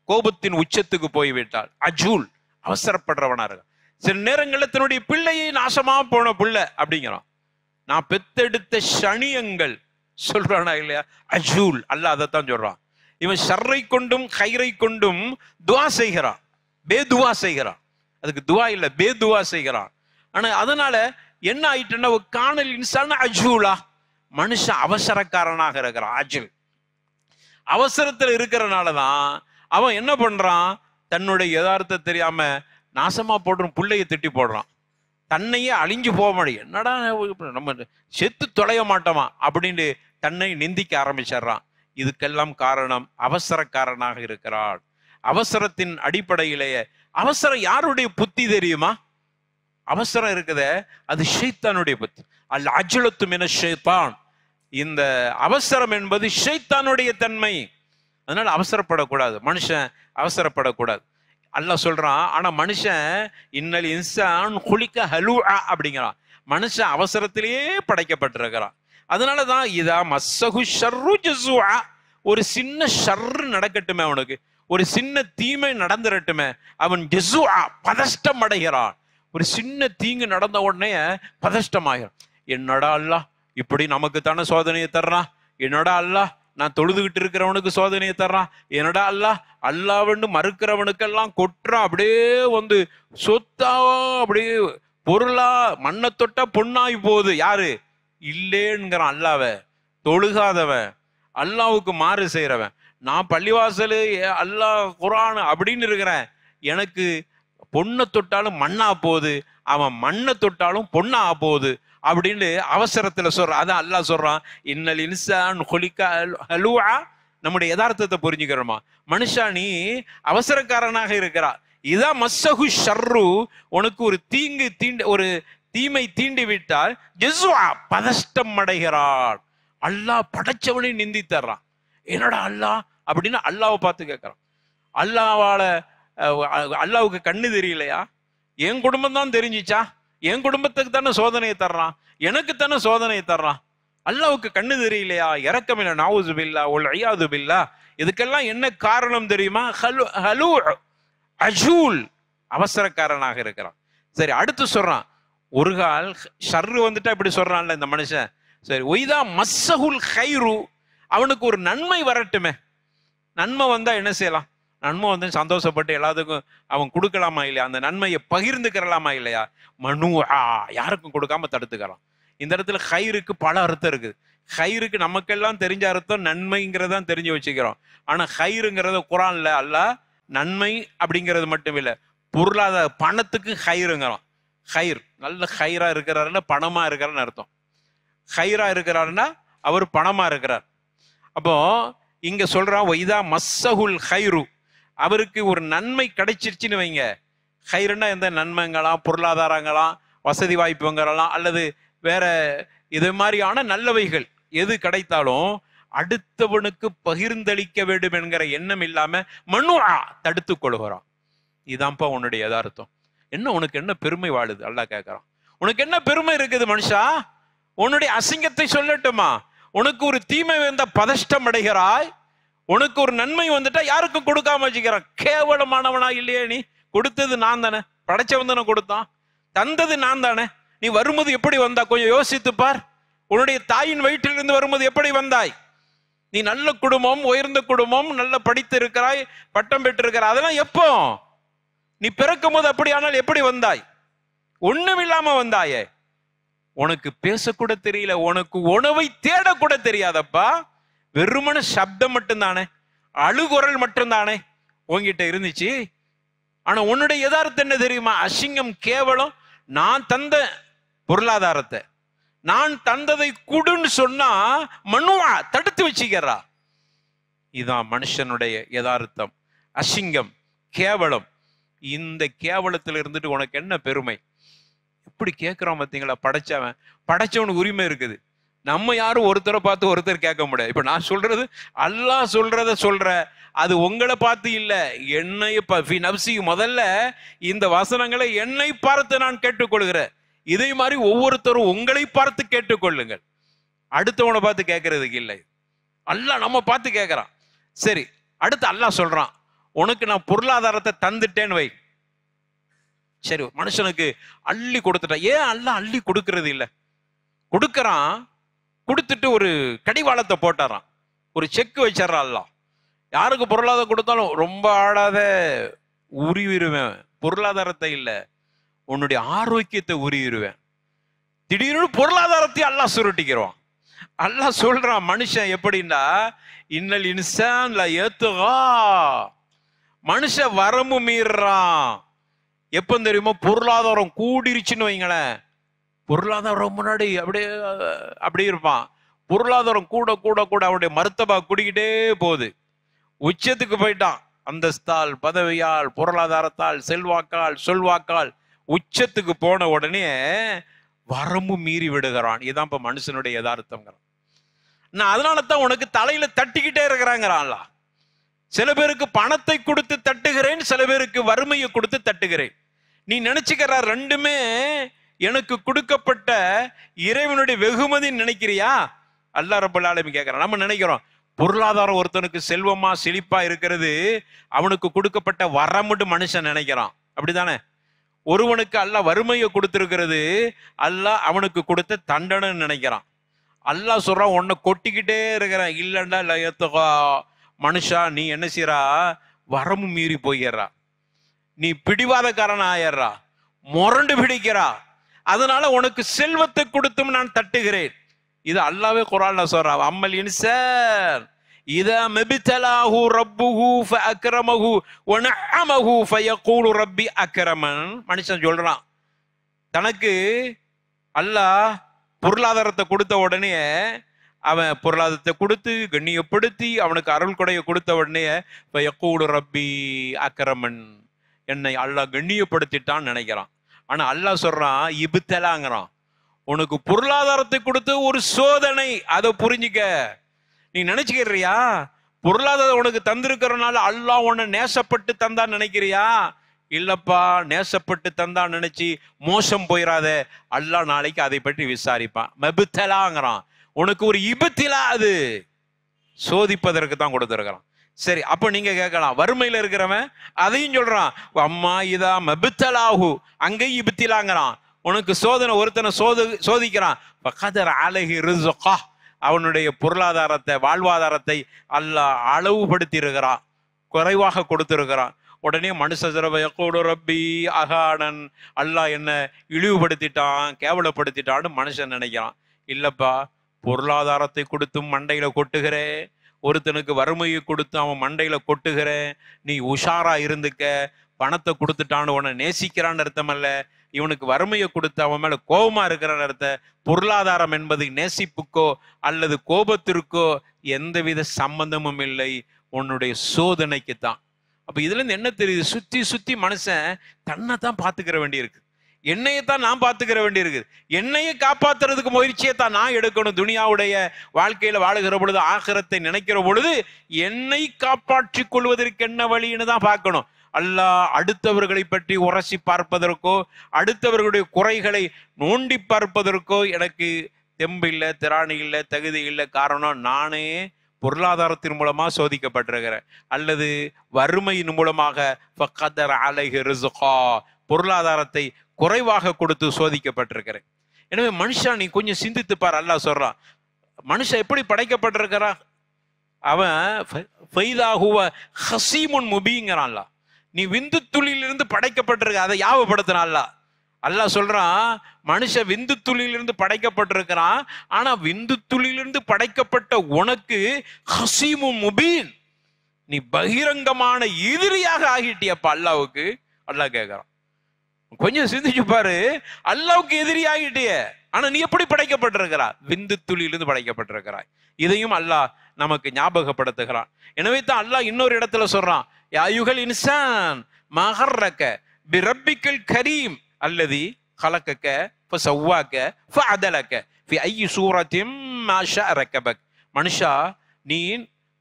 கோபத்தின் உச்சத்துக்கு போய்விட்டால் அஜூல், அவசரப்படுறவனா இருக்கான். சில நேரங்களில் தன்னுடைய பிள்ளையை நாசமா போன பிள்ளை அப்படிங்கிறான். நான் பெத்தெடுத்த சனியங்கள் சொல்றானா இல்லையா? அஜூல். அல்லாஹ் அதைத்தான் சொல்றான். இவன் ஷர்ரை கொண்டும் ஹைரை கொண்டும் துவா செய்கிறான், பேதுவா செய்கிறான். அதுக்கு துவா இல்ல, பேதுவா செய்கிறான். ஆனா அதனால என்ன ஆயிட்டுன்னா, காணல் இன்சான் அஜூலா, மனுஷன் அவசரக்காரனாக இருக்கிறான். அஜுல், அவசரத்துல இருக்கிறனாலதான் அவன் என்ன பண்றான், தன்னுடைய யதார்த்தம் தெரியாம நாசமா போடுறான், பிள்ளையை திட்டி போடுறான், தன்னையே அழிஞ்சு போக முடியும். என்னடா நம்ம செத்து தொலைய மாட்டோமா அப்படின்னு தன்னை நிந்திக்க ஆரம்பிச்சிடுறான். இதுக்கெல்லாம் காரணம் அவசரக்காரனாக இருக்கிறான். அவசரத்தின் அடிப்படையிலேயே, அவசரம் யாருடைய புத்தி தெரியுமா? அவசரம் இருக்குதே, அது ஷைத்தானுடைய புத்தி. அல் அஜ்லத்து மின ஷைத்தான். இந்த அவசரம் என்பது ஷைத்தானுடைய தன்மை. அதனால அவசரப்படக்கூடாது, மனுஷன் அவசரப்படக்கூடாது. அல்லாஹ் சொல்றான். ஆனா மனுஷன் இன்னல் இன்சான் குலிக்க ஹலூஆ அப்படிங்கிறான். மனுஷன் அவசரத்திலேயே படைக்கப்பட்டிருக்கிறான். அதனாலதான் இதா மஸ்ஸஹு ஷர்ரு ஜஸூஆ, ஒரு சின்ன ஷர்ரு நடக்கட்டுமே, அவனுக்கு ஒரு சின்ன தீமை நடந்துரட்டுமே, அவன் ஜஸூஆ, பதஷ்டம் அடைகிறான். ஒரு சின்ன தீங்கு நடந்த உடனே பதஷ்டமாகிறான். என்னடா அல்லாஹ் இப்படி நமக்கு தானே சோதனையை தர்றான், என்னடா அல்லாஹ் நான் தொழுதுகிட்டு இருக்கிறவனுக்கு சோதனையை தர்றான், என்னடா அல்லாஹ் அல்லாஹ்வன்னு மறுக்கிறவனுக்கெல்லாம் கொட்டுறான். அப்படியே வந்து சொத்தாவா, அப்படியே பொருளா, மண்ணை தொட்டா பொண்ணாகி போகுது. யாரு இல்லேங்கிறான்? அல்லாஹ்வை தொழுகாதவன், அல்லாஹ்வுக்கு மாறு செய்யறவன். நான் பள்ளிவாசலு, அல்லாஹ் குர்ஆன் அப்படின்னு இருக்கிறேன், எனக்கு பொண்ணை தொட்டாலும் மண்ணா போகுது, அவன் மண்ணை தொட்டாலும் பொண்ணா போகுது அப்படின்னு அவசரத்துல சொல்றான். அதான் அல்லாஹ் சொல்றான், இன்னல் இன்சான் குலிக்க ஹலூஆ. நம்முடைய யதார்த்தத்தை புரிஞ்சுக்கிறோமா? மனுஷா நீ அவசரக்காரனாக இருக்கிறா. இதான் மஸ்ஸஹு ஷர்ரு, உனக்கு ஒரு ஒரு தீமை தீண்டி விட்டால் ஜஸூஆ, பதஷ்டம் அடைகிறான். அல்லாஹ் படைச்சவனை நிந்தி தர்றான். என்னடா அல்லாஹ் அப்படின்னு அல்லாஹ்வை பார்த்து கேட்கிறான். அல்லாஹ்வுக்கு கண்ணு தெரியலையா? என் குடும்பம் தான் தெரிஞ்சிச்சா? என் குடும்பத்துக்கு தானே சோதனையை தர்றான், எனக்கு தானே சோதனையை தர்றான். அல்லாஹ்வுக்கு கண்ணு தெரியலையா? இரக்கமில்ல, நவுது பில்லா ஒல் ஐயாது பில்லா. இதுக்கெல்லாம் என்ன காரணம் தெரியுமா? ஹலூ அஜூல், அவசரக்காரனாக இருக்கிறான். சரி, அடுத்து சொல்றான், ஒரு கால் ஷர்ரு வந்துட்டா இப்படி சொல்றான்ல இந்த மனுஷன். சரி, ஒய்தா மஸ்ஸஹுல் கைரு, அவனுக்கு ஒரு நன்மை வரட்டுமே. நன்மை வந்தா என்ன செய்யலாம்? நன்மை வந்து சந்தோஷப்பட்டு எல்லாத்துக்கும் அவன் கொடுக்கலாமா இல்லையா? அந்த நன்மையை பகிர்ந்துக்கிறலாமா இல்லையா? மனுஆ, யாருக்கும் கொடுக்காம தடுத்துக்கிறான். இந்த இடத்துல ஹைருக்கு பல அர்த்தம் இருக்குது. ஹைருக்கு நமக்கெல்லாம் தெரிஞ்ச அர்த்தம் நன்மைங்கிறதான் தெரிஞ்சு வச்சுக்கிறோம். ஆனா ஹைருங்கிறத குரான்ல அல்லாஹ் நன்மை அப்படிங்கிறது மட்டும் இல்லை, பொருளாதார பணத்துக்கு ஹைருங்கிறோம். ஹைர், நல்ல ஹைரா இருக்கிறாருன்னா பணமா இருக்கிறான்னு அர்த்தம். ஹைரா இருக்கிறாருன்னா அவர் பணமா இருக்கிறார். அப்போ இங்க சொல்றான் வைதா மஸ்ஸஹுல் ஹைரு, அவருக்கு ஒரு நன்மை கிடைச்சிருச்சுன்னு வைங்க. ஹைருன்னா எந்த நன்மைங்களாம், பொருளாதாரங்களாம், வசதி வாய்ப்புங்களாம், அல்லது வேற இது மாதிரியான நல்லவைகள் எது கிடைத்தாலும் அடுத்தவனுக்கு பகிர்ந்தளிக்க வேண்டும் என்கிற எண்ணம் இல்லாம மனுஆ தடுத்து கொள்கிறான். இதான்ப்பா உன்னுடைய யதார்த்தம். என்ன உனக்கு என்ன பெருமை வாழுது? அல்லாஹ் கேட்கிறான், உனக்கு என்ன பெருமை இருக்குது மனுஷா? உன்னுடைய அசிங்கத்தை சொல்லட்டுமா? உனக்கு ஒரு தீமை வந்த பதஷ்டம் அடைகிறாய், உனக்கு ஒரு நன்மை வந்துட்டா யாருக்கும் கொடுக்காம வச்சுக்கிறான். கேவலமானவனா இல்லையே நீ? கொடுத்தது நான் தானே, படைச்சவன் தானே கொடுத்தான், தந்தது நான் தானே. நீ வரும்போது எப்படி வந்தா கொஞ்சம் யோசித்து பார். உன்னுடைய தாயின் வயிற்றிலிருந்து வரும்போது எப்படி வந்தாய்? நீ நல்ல குடும்பம், உயர்ந்த குடும்பம், நல்ல படித்து இருக்கிறாய், பட்டம் பெற்று இருக்கிறாய், அதெல்லாம் எப்போ? நீ பிறக்கும் போது அப்படியானால் எப்படி வந்தாய்? ஒண்ணும் இல்லாம வந்தாயே. உனக்கு பேசக்கூட தெரியல, உனக்கு உணவை தேடக்கூட தெரியாதப்பா. வெறுமன சப்தம் மட்டும்தானே, அழுகுரல் மட்டும்தானே உன்கிட்ட இருந்துச்சு. ஆனா உன்னுடைய யதார்த்தம் என்ன தெரியுமா? அசிங்கம், கேவலம். நான் தந்த பொருளாதாரத்தை, நான் தந்ததை குடுன்னு சொன்னா மனுவா தடுத்து வச்சுக்கிறா. இதுதான் மனுஷனுடைய யதார்த்தம். அசிங்கம், கேவலம். இந்த கேவலத்தில் இருந்துட்டு உனக்கு என்ன பெருமை? எப்படி கேட்கிறோம் பார்த்தீங்களா? படைச்சவன், படைச்சவனுக்கு உரிமை இருக்குது. நம்ம யாரும் ஒருத்தரை பார்த்து ஒருத்தர் கேட்க முடியாது. இப்ப நான் சொல்றது அல்லாஹ் சொல்றத சொல்ற, அது உங்களை பார்த்து இல்ல, என்னை நப்சி. முதல்ல இந்த வசனங்களை என்னை பார்த்து நான் கேட்டுக்கொள்கிறேன். இதே மாதிரி ஒவ்வொருத்தரும் உங்களை பார்த்து கேட்டுக்கொள்ளுங்கள். அடுத்தவனை பார்த்து கேட்கறதுக்கு இல்லை. அல்லாஹ் நம்ம பார்த்து கேட்கிறான். சரி, அடுத்து அல்லாஹ் சொல்றான், உனக்கு நான் பொருளாதாரத்தை தந்துட்டேன்னு வை. சரி, மனுஷனுக்கு அள்ளி கொடுத்துட்டா. ஏன் அல்லாஹ் அள்ளி கொடுக்கறது இல்லை? கொடுக்கறான், கொடுத்துட்டு ஒரு கடிவாளத்தை போட்டாரான், ஒரு செக் வச்சிடறான் அல்லாஹ். யாருக்கு பொருளாதாரம் கொடுத்தாலும் ரொம்ப ஆடாத, உருவிடுவேன். பொருளாதாரத்தை இல்லை, உன்னுடைய ஆரோக்கியத்தை உருவிடுவேன். திடீர்னு பொருளாதாரத்தை அல்லாஹ் சுருட்டிக்கிறோம். அல்லாஹ் சொல்றான், மனுஷன் எப்படின்னா இன்னல் இன்சான் லயத்கா, மனுஷன் வரம்பு மீறான். எப்ப தெரியுமா? பொருளாதாரம் கூடிருச்சுன்னு வைங்களேன். பொருளாதாரம் முன்னாடி அப்படியே அப்படி இருப்பான். பொருளாதாரம் கூட கூட கூட அவனுடைய மருத்தபா குடிக்கிட்டே போகுது. உச்சத்துக்கு போயிட்டான். அந்தஸ்தால், பதவியால், பொருளாதாரத்தால், செல்வாக்கால், சொல்வாக்கால் உச்சத்துக்கு போன உடனே வரம்பு மீறி விடுகிறான். இதுதான் இப்ப மனுஷனுடைய யதார்த்தம். நான் அதனால தான் உனக்கு தலையில தட்டிக்கிட்டே இருக்கிறாங்கிறான்ல. சில பேருக்கு பணத்தை கொடுத்து தட்டுகிறேன், சில பேருக்கு வறுமையை கொடுத்து தட்டுகிறேன். நீ நினைச்சுக்கிற ரெண்டுமே எனக்கு கொடுக்கப்பட்ட இறைவனுடைய வெகுமதின்னு நினைக்கிறியா? அல்லாஹ் ரப்பல் ஆலமீன் கேட்கிறான். நம்ம நினைக்கிறோம் பொருளாதாரம் ஒருத்தனுக்கு செல்வமா செழிப்பா இருக்கிறது அவனுக்கு கொடுக்கப்பட்ட வரமுட்டு மனுஷன் நினைக்கிறான். அப்படித்தானே? ஒருவனுக்கு அல்லாஹ் வறுமையை கொடுத்திருக்கிறது அல்லாஹ் அவனுக்கு கொடுத்த தண்டனைன்னு நினைக்கிறான். அல்லாஹ் சொல்றான், உன்னை கொட்டிக்கிட்டே இருக்கிறான். இல்லைண்டா லயத்துகா, மனுஷா நீ என்ன செய்யறா? வரம்பு மீறி போயிடுறா, நீ பிடிவாதக்காரன் ஆயிடுறா, முரண்டு பிடிக்கிறா. அதனால உனக்கு செல்வத்தை கொடுத்தும் நான் தட்டுகிறேன். இது அல்லாவே குர்ஆன்ல சொல்றா. அம்மல் இன்சான் இதா மப்தலாஹு ரப்புஹு ஃபஅக்ரமஹு வனஅமஹு ஃபயகூலு ரப்பி அக்ரமன். மனுஷன் சொல்றான், தனக்கு அல்லாஹ் பொருளாதாரத்தை கொடுத்த உடனே அவன் பொருளாதாரத்தை கொடுத்து கண்ணியப்படுத்தி அவனுக்கு அருள் கொடையை கொடுத்த உடனே ஃபயகூலு ரப்பி அக்ரமன், என்னை அல்லாஹ் கண்ணியப்படுத்திட்டான்னு நினைக்கிறான். ஆனா அல்லாஹ் சொல்றான் இப்தலாங்கிறான். உனக்கு பொருளாதாரத்தை கொடுத்து ஒரு சோதனை, அதை புரிஞ்சுக்க. நீ நினைச்சுக்கிறியா பொருளாதாரம் உனக்கு தந்திருக்கிறனால அல்லாஹ் உன்னை நேசப்பட்டு தந்தான்னு நினைக்கிறியா? இல்லப்பா, நேசப்பட்டு தந்தான்னு நினைச்சு மோசம் போயிடாத. அல்லாஹ் நாளைக்கு அதை பற்றி விசாரிப்பான். மப்தலாங்கிறான். உனக்கு ஒரு இபத்திலா, அது சோதிப்பதற்கு தான் கொடுத்துருக்கிறான். சரி, அப்ப நீங்க கேட்கலாம், வறுமையில இருக்கிறவன் அதையும் சொல்றான். அம்மா இதா மப்தலாஹு, அங்கேயும் இபத்திலாங்கிறான். உனக்கு சோதனை, ஒருத்தனை சோதிக்கிறான். ஃபகதர அலைஹி ரிஸ்கா, அவனுடைய பொருளாதாரத்தை, வாழ்வாதாரத்தை அல்லாஹ் அளவுபடுத்தி இருக்கிறான், குறைவாக கொடுத்திருக்கிறான். உடனே மனுஷரபையக்கூடு ரப்பி அகானன், அல்லாஹ் என்ன இழிவுபடுத்திட்டான், கேவலப்படுத்திட்டான்னு மனுஷன் நினைக்கிறான். இல்லப்பா, பொருளாதாரத்தை கொடுத்தும் மண்டையில கொட்டுகிறேன், ஒருத்தனுக்கு வறுமையை கொடுத்து அவன் மண்டையில கொட்டுகிறேன், நீ உஷாரா இருந்துக்க, பணத்தை கொடுத்துட்டான்னு உன்னை நேசிக்கிறான்னு அர்த்தம் அல்ல, இவனுக்கு வறுமையை கொடுத்து அவன் மேல கோபமா இருக்கிறான்னு அர்த்தம். பொருளாதாரம் என்பது நேசிப்புக்கோ அல்லது கோபத்திற்கோ எந்தவித சம்பந்தமும் இல்லை, உன்னுடைய சோதனைக்கு தான். அப்ப இதுல இருந்து என்ன தெரியுது? சுத்தி சுத்தி மனுஷன் தன்னை தான் பாத்துக்கிற வேண்டியிருக்கு, என்னையத்தான் நான் பாத்துக்கிற வேண்டியிருக்கு. என்னையை காப்பாத்துறதுக்கு முயற்சியை தான் நான் எடுக்கணும். துனியாவுடைய வாழ்க்கையில வாழுகிற பொழுது, ஆகிரத்தை நினைக்கிற பொழுது என்னை காப்பாற்றிக் கொள்வதற்கு என்ன வழின்னு தான் பார்க்கணும். அல்லாஹ் அடுத்தவர்களை பற்றி உரசி பார்ப்பதற்கோ அடுத்தவர்களுடைய குறைகளை நோண்டி பார்ப்பதற்கோ எனக்கு தெம்பு இல்லை, திராணி இல்லை, தகுதி இல்லை. காரணம், நானே பொருளாதாரத்தின் மூலமா சோதிக்கப்பட்டிருக்கிறேன், அல்லது வறுமையின் மூலமாக பொருளாதாரத்தை குறைவாக கொடுத்து சோதிக்கப்பட்டிருக்கிறேன். எனவே மனுஷன் நீ கொஞ்சம் சிந்தித்து பார். அல்லாஹ் சொல்றான், மனுஷன் எப்படி படைக்கப்பட்டிருக்கிறான்? அவன் ஹசீமுன் முபீங்கிறான்ல. நீ விந்து துளியிலிருந்து படைக்கப்பட்டிருக்க, அதை யாவப்படுத்தினான்ல. அல்லாஹ் சொல்றான், மனுஷன் விந்து துளியிலிருந்து படைக்கப்பட்டிருக்கிறான், ஆனா விந்து துளியிலிருந்து படைக்கப்பட்ட உனக்கு ஹசீமுன் முபீன், நீ பகிரங்கமான எதிரியாக ஆகிட்டியப்பா அல்லாவுக்கு. அல்லாஹ் கேட்கிறான், கொஞ்சம் சிந்திச்சு பாரு, அல்லாவுக்கு எதிரி ஆகிட்டிய, ஆனா நீ எப்படி படைக்கப்பட்டிருக்கிறா? விந்து துளியிலிருந்து படைக்கப்பட்டிருக்கிறாய். இதையும் அல்லாஹ் நமக்கு ஞாபகப்படுத்துகிறான். எனவே தான் அல்லாஹ் இன்னொரு இடத்துல சொல்றான், யா அய்யுஹல் இன்சான் மா கர்ரக பிரப்பிக்கல் கரீம் அல்லதி கலக்கக ஃபஸவ்வாக ஃபஅதலக ஃபி ஐயி சூரத்தின் மா ஷா ரக்கபக். மனுஷா, நீ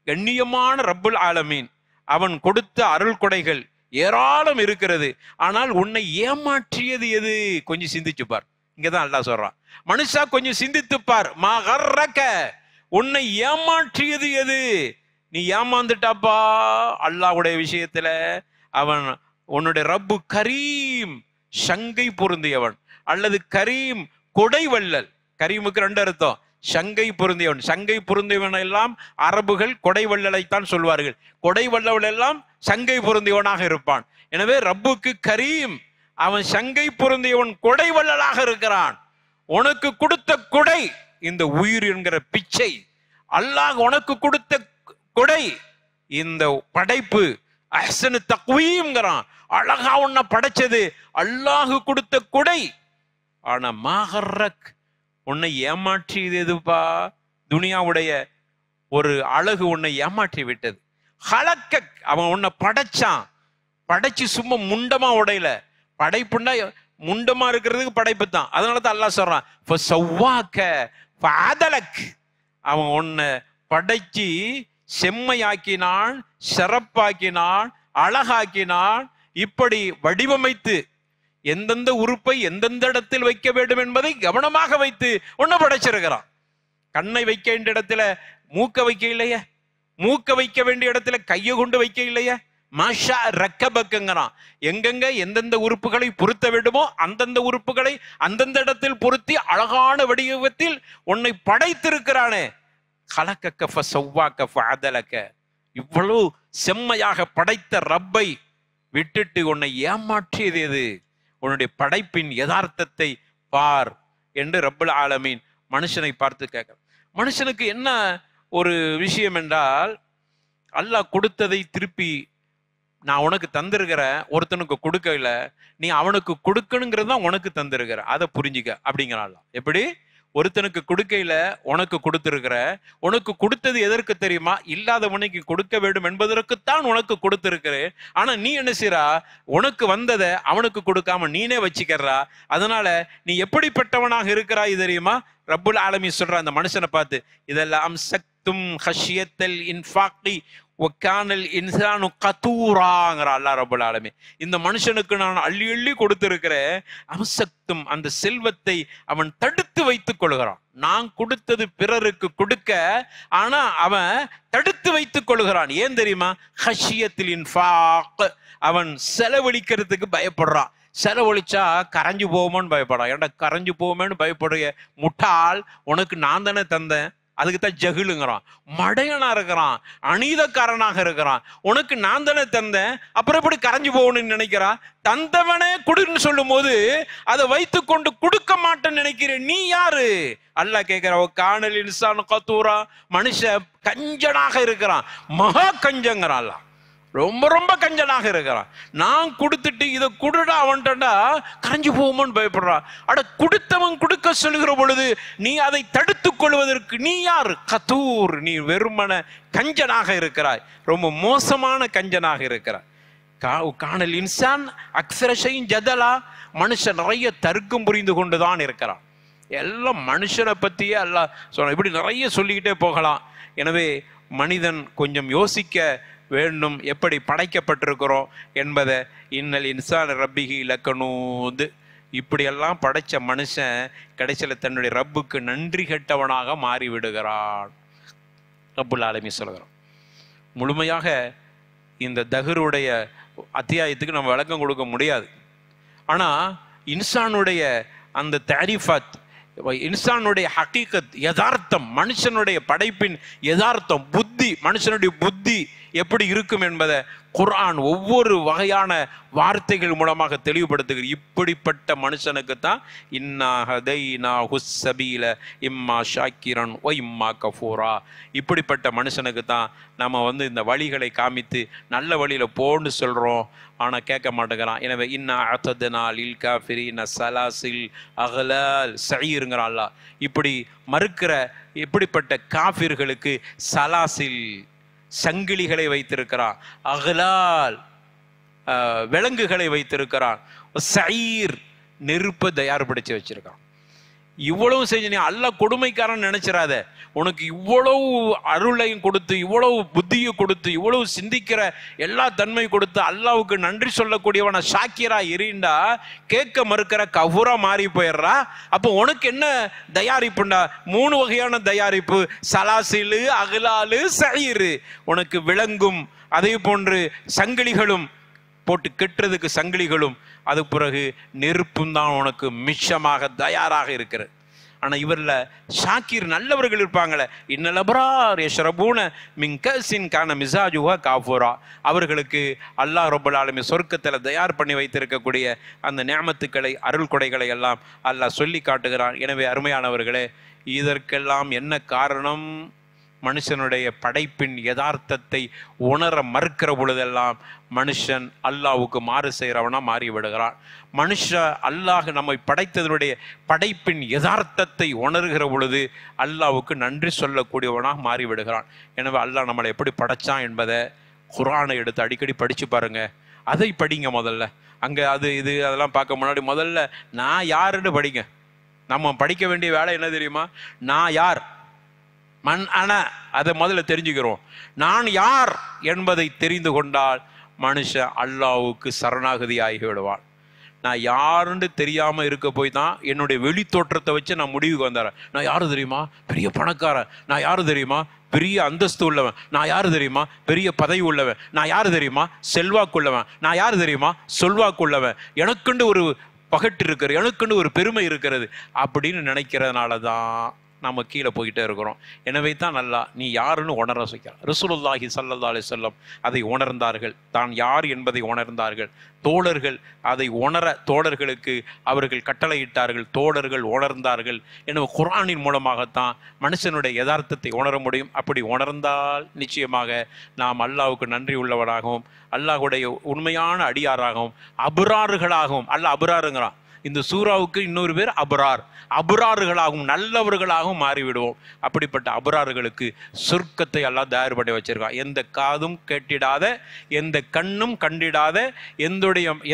கண்ணியமான ரப்புல் ஆலமீன், அவன் கொடுத்த அருள் கொடைகள் ஏராளம் இருக்கிறது, ஆனால் உன்னை ஏமாற்றியது எது? கொஞ்சம் சிந்திச்சு பார். இங்கதான் அல்லாஹ் சொல்றான், மனுஷா கொஞ்சம் சிந்தித்து பார். மா கர்ரக, உன்னை ஏமாற்றியது எது? நீ ஏமாந்துட்டாப்பா அல்லாஹ்வுடைய விஷயத்துல. அவன் உன்னுடைய ரப்பு கரீம், சங்கை பொருந்தியவன், அல்லது கரீம் கொடை வள்ளல். கரீமுக்கு ரெண்டு அர்த்தம், சங்கை பொருந்தியவன். சங்கை பொருந்தியவன் எல்லாம் அரபுகள் கொடை வள்ளலைத்தான் சொல்வார்கள். கொடை வள்ளவன் எல்லாம் சங்கை பொருந்தியவனாக இருப்பான். எனவே ரப்புக்கு கரீம், அவன் சங்கை பொருந்தியவன், கொடை வள்ளலாக இருக்கிறான். உனக்கு கொடுத்த கொடை இந்த உயிர் என்கிற பிச்சை, அல்லாஹ் உனக்கு கொடுத்த கொடை இந்த படைப்பு. அஹ்சனு தக்வீம்ங்கறான், அழகா உன்னை படைச்சது அல்லாஹ் கொடுத்த கொடை. ஆனா மாகர்ரக், உன்னை ஏமாற்றியது எதுப்பா? துனியாவுடைய ஒரு அழகு உன்னை ஏமாற்றி விட்டது. ஹலக்கக், அவன் உன்னை படைச்சான், படைச்சு சும்மா முண்டமா உடையில. படைப்புண்டா முண்டமா இருக்கிறதுக்கு படைப்பு தான். அதனாலதான் அல்லாஹ் சொல்றான், அவன் உன்னை படைச்சு செம்மையாக்கினான், சிறப்பாக்கினான், அழகாக்கினான். இப்படி வடிவமைத்து எந்தெந்த உறுப்பை எந்தெந்த இடத்தில் வைக்க வேண்டும் என்பதை கவனமாக வைத்து உன்னை படைச்சிருக்கிறான். கண்ணை வைக்க வேண்டிய இடத்துல மூக்க வைக்க இல்லையா? மூக்க வைக்க வேண்டிய இடத்துல கையை கொண்டு வைக்க இல்லையா? மாஷா ரக்கபக்குங்கிறான். எங்கெங்க எந்தெந்த உறுப்புகளை பொருத்த வேண்டுமோ அந்தந்த உறுப்புகளை அந்தந்த இடத்தில் பொருத்தி அழகான வடிவத்தில் உன்னை படைத்திருக்கிறானே. கலக்கக்க ஃபஸவ்வாக ஃபஅதலக, இவ்வளவு செம்மையாக படைத்த ரப்பை விட்டுட்டு உன்னை ஏமாற்றியது எது? உன்னுடைய படைப்பின் யதார்த்தத்தை பார் என்று ரப்புல் ஆலமீன் மனுஷனை பார்த்து கேட்கிறான். மனுஷனுக்கு என்ன ஒரு விஷயம் என்றால், அல்லாஹ் கொடுத்ததை திருப்பி நான் உனக்கு தந்திருக்கிறேன், ஒருத்தனுக்கு கொடுக்கல, நீ அவனுக்கு கொடுக்கணுங்கிறது தான் உனக்கு தந்திருக்கிற, அதை புரிஞ்சுக்க அப்படிங்கிறான். எப்படி? ஒருத்தனுக்கு கொடுக்கையில உனக்கு கொடுத்திருக்கிற, உனக்கு கொடுத்தது எதற்கு தெரியுமா? இல்லாதவனுக்கு கொடுக்க வேண்டும் என்பதற்குத்தான் உனக்கு கொடுத்திருக்கிறேன். ஆனா நீ என்ன செய்றா? உனக்கு வந்ததை அவனுக்கு கொடுக்காம நீனே வச்சுக்கிறா. அதனால நீ எப்படிப்பட்டவனாக இருக்கிறாய் தெரியுமா? ரப்புல் ஆலமீன் சொல்ற அந்த மனுஷனை பார்த்து, இதெல்லாம் சக்தும் ஹஷியத்தல் இன்ஃபாக்டி வக்கானல் இன்சானு கதூராங்கற அல்லாஹ் ரப்புல் ஆலமீன். இந்த மனுஷனுக்கு நான் அள்ளி அள்ளி கொடுத்திருக்கிறேன், அம்சக்தும், அந்த செல்வத்தை அவன் தடுத்து வைத்துக் கொள்கிறான். நான் கொடுத்தது பிறருக்கு கொடுக்க, ஆனா அவன் தடுத்து வைத்துக் கொள்கிறான். ஏன் தெரியுமா? ஹஷியத்தில் இன்ஃபாக், அவன் செலவழிக்கிறதுக்கு பயப்படுறான். செலவழிச்சா கரைஞ்சு போவோமோன்னு பயப்படுறான். ஏன்டா கரைஞ்சு போவோமேன்னு பயப்படுற முட்டாள், உனக்கு நான் தானே தந்தேன், அதுக்கு தான் ஜஹிலுங்கிறான். மடையனா இருக்கிறான், அநீதக்காரனாக இருக்கிறான். உனக்கு நான் தானே தந்தேன், அப்புறம் எப்படி கரைஞ்சு போகணும்னு நினைக்கிறான். தந்தவனே கொடுன்னு சொல்லும் போது அதை வைத்து கொண்டு கொடுக்க மாட்டேன்னு நினைக்கிறேன், நீ யாரு? அல்லாஹ் கேட்கிற காணல் இன்சான் கத்தூரா, மனுஷ கஞ்சனாக இருக்கிறான், மகா கஞ்சங்கிறான். ரொம்ப ரொம்ப கஞ்சனாக இருக்கிறான். நான் கொடுத்துட்டு இதை கொடுடா அவன்டா கரைஞ்சு போகுமோன்னு பயப்படுறான். அட கொடுத்தவன் கொடுக்க சொல்லுகிற பொழுது நீ அதை தடுத்துக் கொள்வதற்கு நீ யார்? கத்தூர், நீ வெறுமன கஞ்சனாக இருக்கிறாய், ரொம்ப மோசமான கஞ்சனாக இருக்கிறாய். காணல் இன்சான் அக்ஸரஷையும் ஜதலா, மனுஷன் நிறைய தர்க்கம் புரிந்து கொண்டுதான் இருக்கிறான். எல்லாம் மனுஷனை பற்றியே எல்லாம் சொல்ல, இப்படி நிறைய சொல்லிக்கிட்டே போகலாம். எனவே மனிதன் கொஞ்சம் யோசிக்க வேண்டும், எப்படி படைக்கப்பட்டிருக்கிறோம் என்பதை. இன்னல் இன்சான் ரப்பிஹி லக்கனூது, இப்படியெல்லாம் படைச்ச மனுஷன் கடைசியில் தன்னுடைய ரப்புக்கு நன்றி கெட்டவனாக மாறிவிடுகிறான். ரப்புல் ஆலமீன் சொல்கிறான். முழுமையாக இந்த தஹருடைய அத்தியாயத்துக்கு நம்ம விளக்கம் கொடுக்க முடியாது. ஆனால் இன்சானுடைய அந்த தாரிஃபாத், இன்சானுடைய ஹகீகத், யதார்த்தம், மனுஷனுடைய படைப்பின் யதார்த்தம், புத்தி, மனுஷனுடைய புத்தி எப்படி இருக்கும் என்பதை குர்ஆன் ஒவ்வொரு வகையான வார்த்தைகள் மூலமாக தெளிவுபடுத்துகிறது. இப்படிப்பட்ட மனுஷனுக்கு தான் இன்னா ஹதைனாஹு ஸபீல இம்மா ஷாக்கிரன் வ இம்மா கஃபூரா, இப்படிப்பட்ட மனுஷனுக்கு தான் நம்ம இந்த வழிகளை காமித்து நல்ல வழியில் போன்னு சொல்கிறோம். ஆனால் கேட்க மாட்டேங்கிறான். எனவே இன்னா அத்ததனா லில் காஃபிரீன சலாசில் அகலால் சயீருங்கிறான் அல்லாஹ். இப்படி மறுக்கிற இப்படிப்பட்ட காஃபிர்களுக்கு சலாசில், சங்கிலிகளை வைத்திருக்கிறான், அகலால் விலங்குகளை வைத்திருக்கிறான், சயீர் நெருப்பை தயார்படுத்தி வச்சிருக்கான். இவ்வளவு செஞ்சு நீ அல்லாஹ் கொடுமைக்காரன் நினைச்சிடாத. உனக்கு இவ்வளவு அருளையும் கொடுத்து, இவ்வளவு புத்தியை கொடுத்து, இவ்வளவு சிந்திக்கிற எல்லா தன்மை கொடுத்து அல்லாவுக்கு நன்றி சொல்லக்கூடியவன ஷாக்கிரா இருண்டா, கேட்க மறுக்கிற கஃபூரா மாறி போயிடுறா. அப்போ உனக்கு என்ன தயாரிப்புண்டா? 3 வகையான தயாரிப்பு, சலாசிலு, அகலாலு, சயீரு. உனக்கு விலங்கும் அதே போன்று சங்கிலிகளும் போட்டு கெட்டுறதுக்கு சங்கிலிகளும், அது பிறகு நெருப்பும் தான் உனக்கு மிச்சமாக தயாராக இருக்கிறது. ஆனால் இவரில் ஷாக்கிர் நல்லவர்கள் இருப்பாங்களே, இன்னல் அப்ரார் யஷ்ரபூன மின் கஸின் கான மிஸாஜுஹா காஃபூரா, அவர்களுக்கு அல்லாஹ் ரப்பல் ஆலமீன் சொர்க்கத்தில் தயார் பண்ணி வைத்திருக்கக்கூடிய அந்த நிஅமத்துக்களை, அருள் கொடைகளை எல்லாம் அல்லாஹ் சொல்லி காட்டுகிறான். எனவே அருமையானவர்களே, இதற்கெல்லாம் என்ன காரணம்? மனுஷனுடைய படைப்பின் யதார்த்தத்தை உணர மறுக்கிற பொழுதெல்லாம் மனுஷன் அல்லாஹ்வுக்கு மாறு செய்கிறவனா மாறிவிடுகிறான். அல்லாஹ் நம்மை படைத்ததனுடைய படைப்பின் யதார்த்தத்தை உணர்கிற பொழுது அல்லாஹ்வுக்கு நன்றி சொல்லக்கூடியவனாக மாறிவிடுகிறான். எனவே அல்லாஹ் நம்மளை எப்படி படைச்சான் என்பதை குர்ஆனை எடுத்து அடிக்கடி படித்து பாருங்க. அதை படிங்க முதல்ல. அங்கே அது இது அதெல்லாம் பார்க்க முன்னாடி முதல்ல நான் யாருன்னு படிங்க. நம்ம படிக்க வேண்டிய வேலை என்ன தெரியுமா? நான் யார், மன் அன, அதை முதல்ல தெரிஞ்சுக்கிறோம். நான் யார் என்பதை தெரிந்து கொண்டால் மனுஷன் அல்லாஹ்வுக்கு சரணாகதி ஆகிவிடுவான். நான் யாருன்னு தெரியாமல் இருக்க போய் தான் என்னுடைய வெளி தோற்றத்தை வச்சு நான் முடிவுக்கு வந்தேன். நான் யாரு தெரியுமா? பெரிய பணக்காரன். நான் யாரு தெரியுமா? பெரிய அந்தஸ்து உள்ளவன். நான் யாரு தெரியுமா? பெரிய பதவி உள்ளவன். நான் யாரு தெரியுமா? செல்வாக்குள்ளவன். நான் யாரு தெரியுமா? சொல்வாக்குள்ளவன். எனக்குண்டு ஒரு பகட்டு இருக்கிறது, எனக்குண்டு ஒரு பெருமை இருக்கிறது அப்படின்னு நினைக்கிறதுனால தான் நம்ம கீழே போய்கிட்டே இருக்கிறோம். எனவே தான் நல்லா நீ யாருன்னு உணர வைக்கிறார். ரசூலுல்லாஹி ஸல்லல்லாஹு அலைஹி வஸல்லம் அதை உணர்ந்தார்கள், தான் யார் என்பதை உணர்ந்தார்கள். தோழர்கள் அதை உணர தோழர்களுக்கு அவர்கள் கட்டளையிட்டார்கள், தோழர்கள் உணர்ந்தார்கள். எனவே குர்ஆனின் மூலமாகத்தான் மனுஷனுடைய யதார்த்தத்தை உணர முடியும். அப்படி உணர்ந்தால் நிச்சயமாக நாம் அல்லாஹ்வுக்கு நன்றி உள்ளவராகவும், அல்லாஹ்வுடைய உண்மையான அடியாராகவும், அபுராறுகளாகவும், அல்லாஹ் அபுராருங்கிறான். இந்த சூறாவுக்கு இன்னொரு பேர் அபுரார், அபுராறுகளாகவும் நல்லவர்களாகவும் மாறிவிடுவோம். அப்படிப்பட்ட அபுராறுகளுக்கு சொர்க்கத்தை அல்லாஹ் தயார் பண்ணி வச்சிருக்கான். எந்த காதும் கேட்டிடாத, எந்த கண்ணும் கண்டிடாத,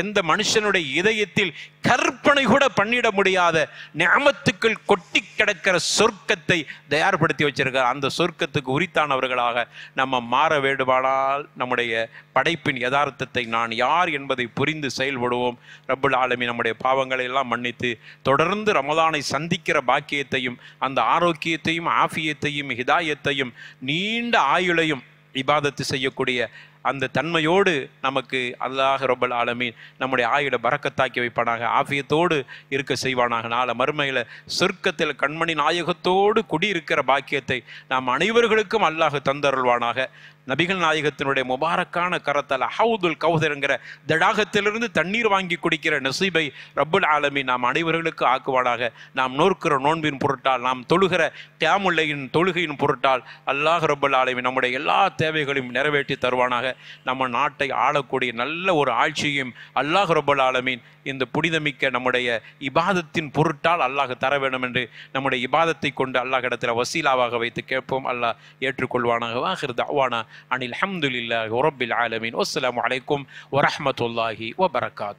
எந்த மனுஷனுடைய இதயத்தில் கற்பனை கூட பண்ணிட முடியாத நிஅமத்துக்கள் கொட்டி கிடக்கிற சொர்க்கத்தை தயார்படுத்தி வச்சிருக்கார். அந்த சொர்க்கத்துக்கு உரித்தானவர்களாக நம்ம மாற வேண்டுமானால் நம்முடைய படைப்பின் யதார்த்தத்தை நான் யார் என்பதை புரிந்து செயல்படுவோம். ரப்புல் ஆலமீன் நம்முடைய பாவங்களை எல்லாம் மன்னித்து தொடர்ந்து ரமலானை சந்திக்கிற பாக்கியத்தையும், அந்த ஆரோக்கியத்தையும், ஆஃபியத்தையும், ஹிதாயத்தையும், நீண்ட ஆயுளையும், இபாதத்து செய்யக்கூடிய அந்த தன்மையோடு நமக்கு அல்லாஹ் ரப்பல் ஆலமீன் நம்முடைய ஆயுளை பரக்கத்தாக்கி வைப்பானாக, ஆஃபியத்தோடு இருக்க செய்வானாக. நாளை மறுமையில் சொர்க்கத்தில் கண்மணி நாயகத்தோடு குடியிருக்கிற பாக்கியத்தை நாம் அனைவர்களுக்கும் அல்லாஹ் தந்தருள்வானாக. நபிகள் நாயகத்தினுடைய முபாரக்கான கரத்தால் ஹவுதுல் கௌதர் என்கிற தடாகத்திலிருந்து தண்ணீர் வாங்கி குடிக்கிற நசீபை ரப்புல் ஆலமீன் நாம் அனைவர்களுக்கு ஆக்குவானாக. நாம் நோக்கிற நோன்பின் பொருட்டால், நாம் தொழுகிற கியாமுல்லையின் தொழுகையின் பொருட்டால் அல்லாஹ் ரப்புல் ஆலமீன் நம்முடைய எல்லா தேவைகளையும் நிறைவேற்றி தருவானாக. நம்ம நாட்டை ஆளக்கூடிய நல்ல ஒரு ஆட்சியும் அல்லாஹ் ரப்புல் ஆலமீன் இந்த புனிதமிக்க நம்முடைய இபாதத்தின் பொருட்டால் அல்லாஹ் தர வேண்டும் என்று நம்முடைய இபாதத்தை கொண்டு அல்லாஹ் இடத்துல வசீலாவாக வைத்து கேட்போம். அல்லாஹ் ஏற்றுக்கொள்வானாக. வாஹிர் தஅவானா அனில் ஹம்துலில்லாஹி ரப்பில் ஆலமீன். வஸ்ஸலாமு அலைக்கும் வரஹ்மத்துல்லாஹி வபரகாத்துஹு.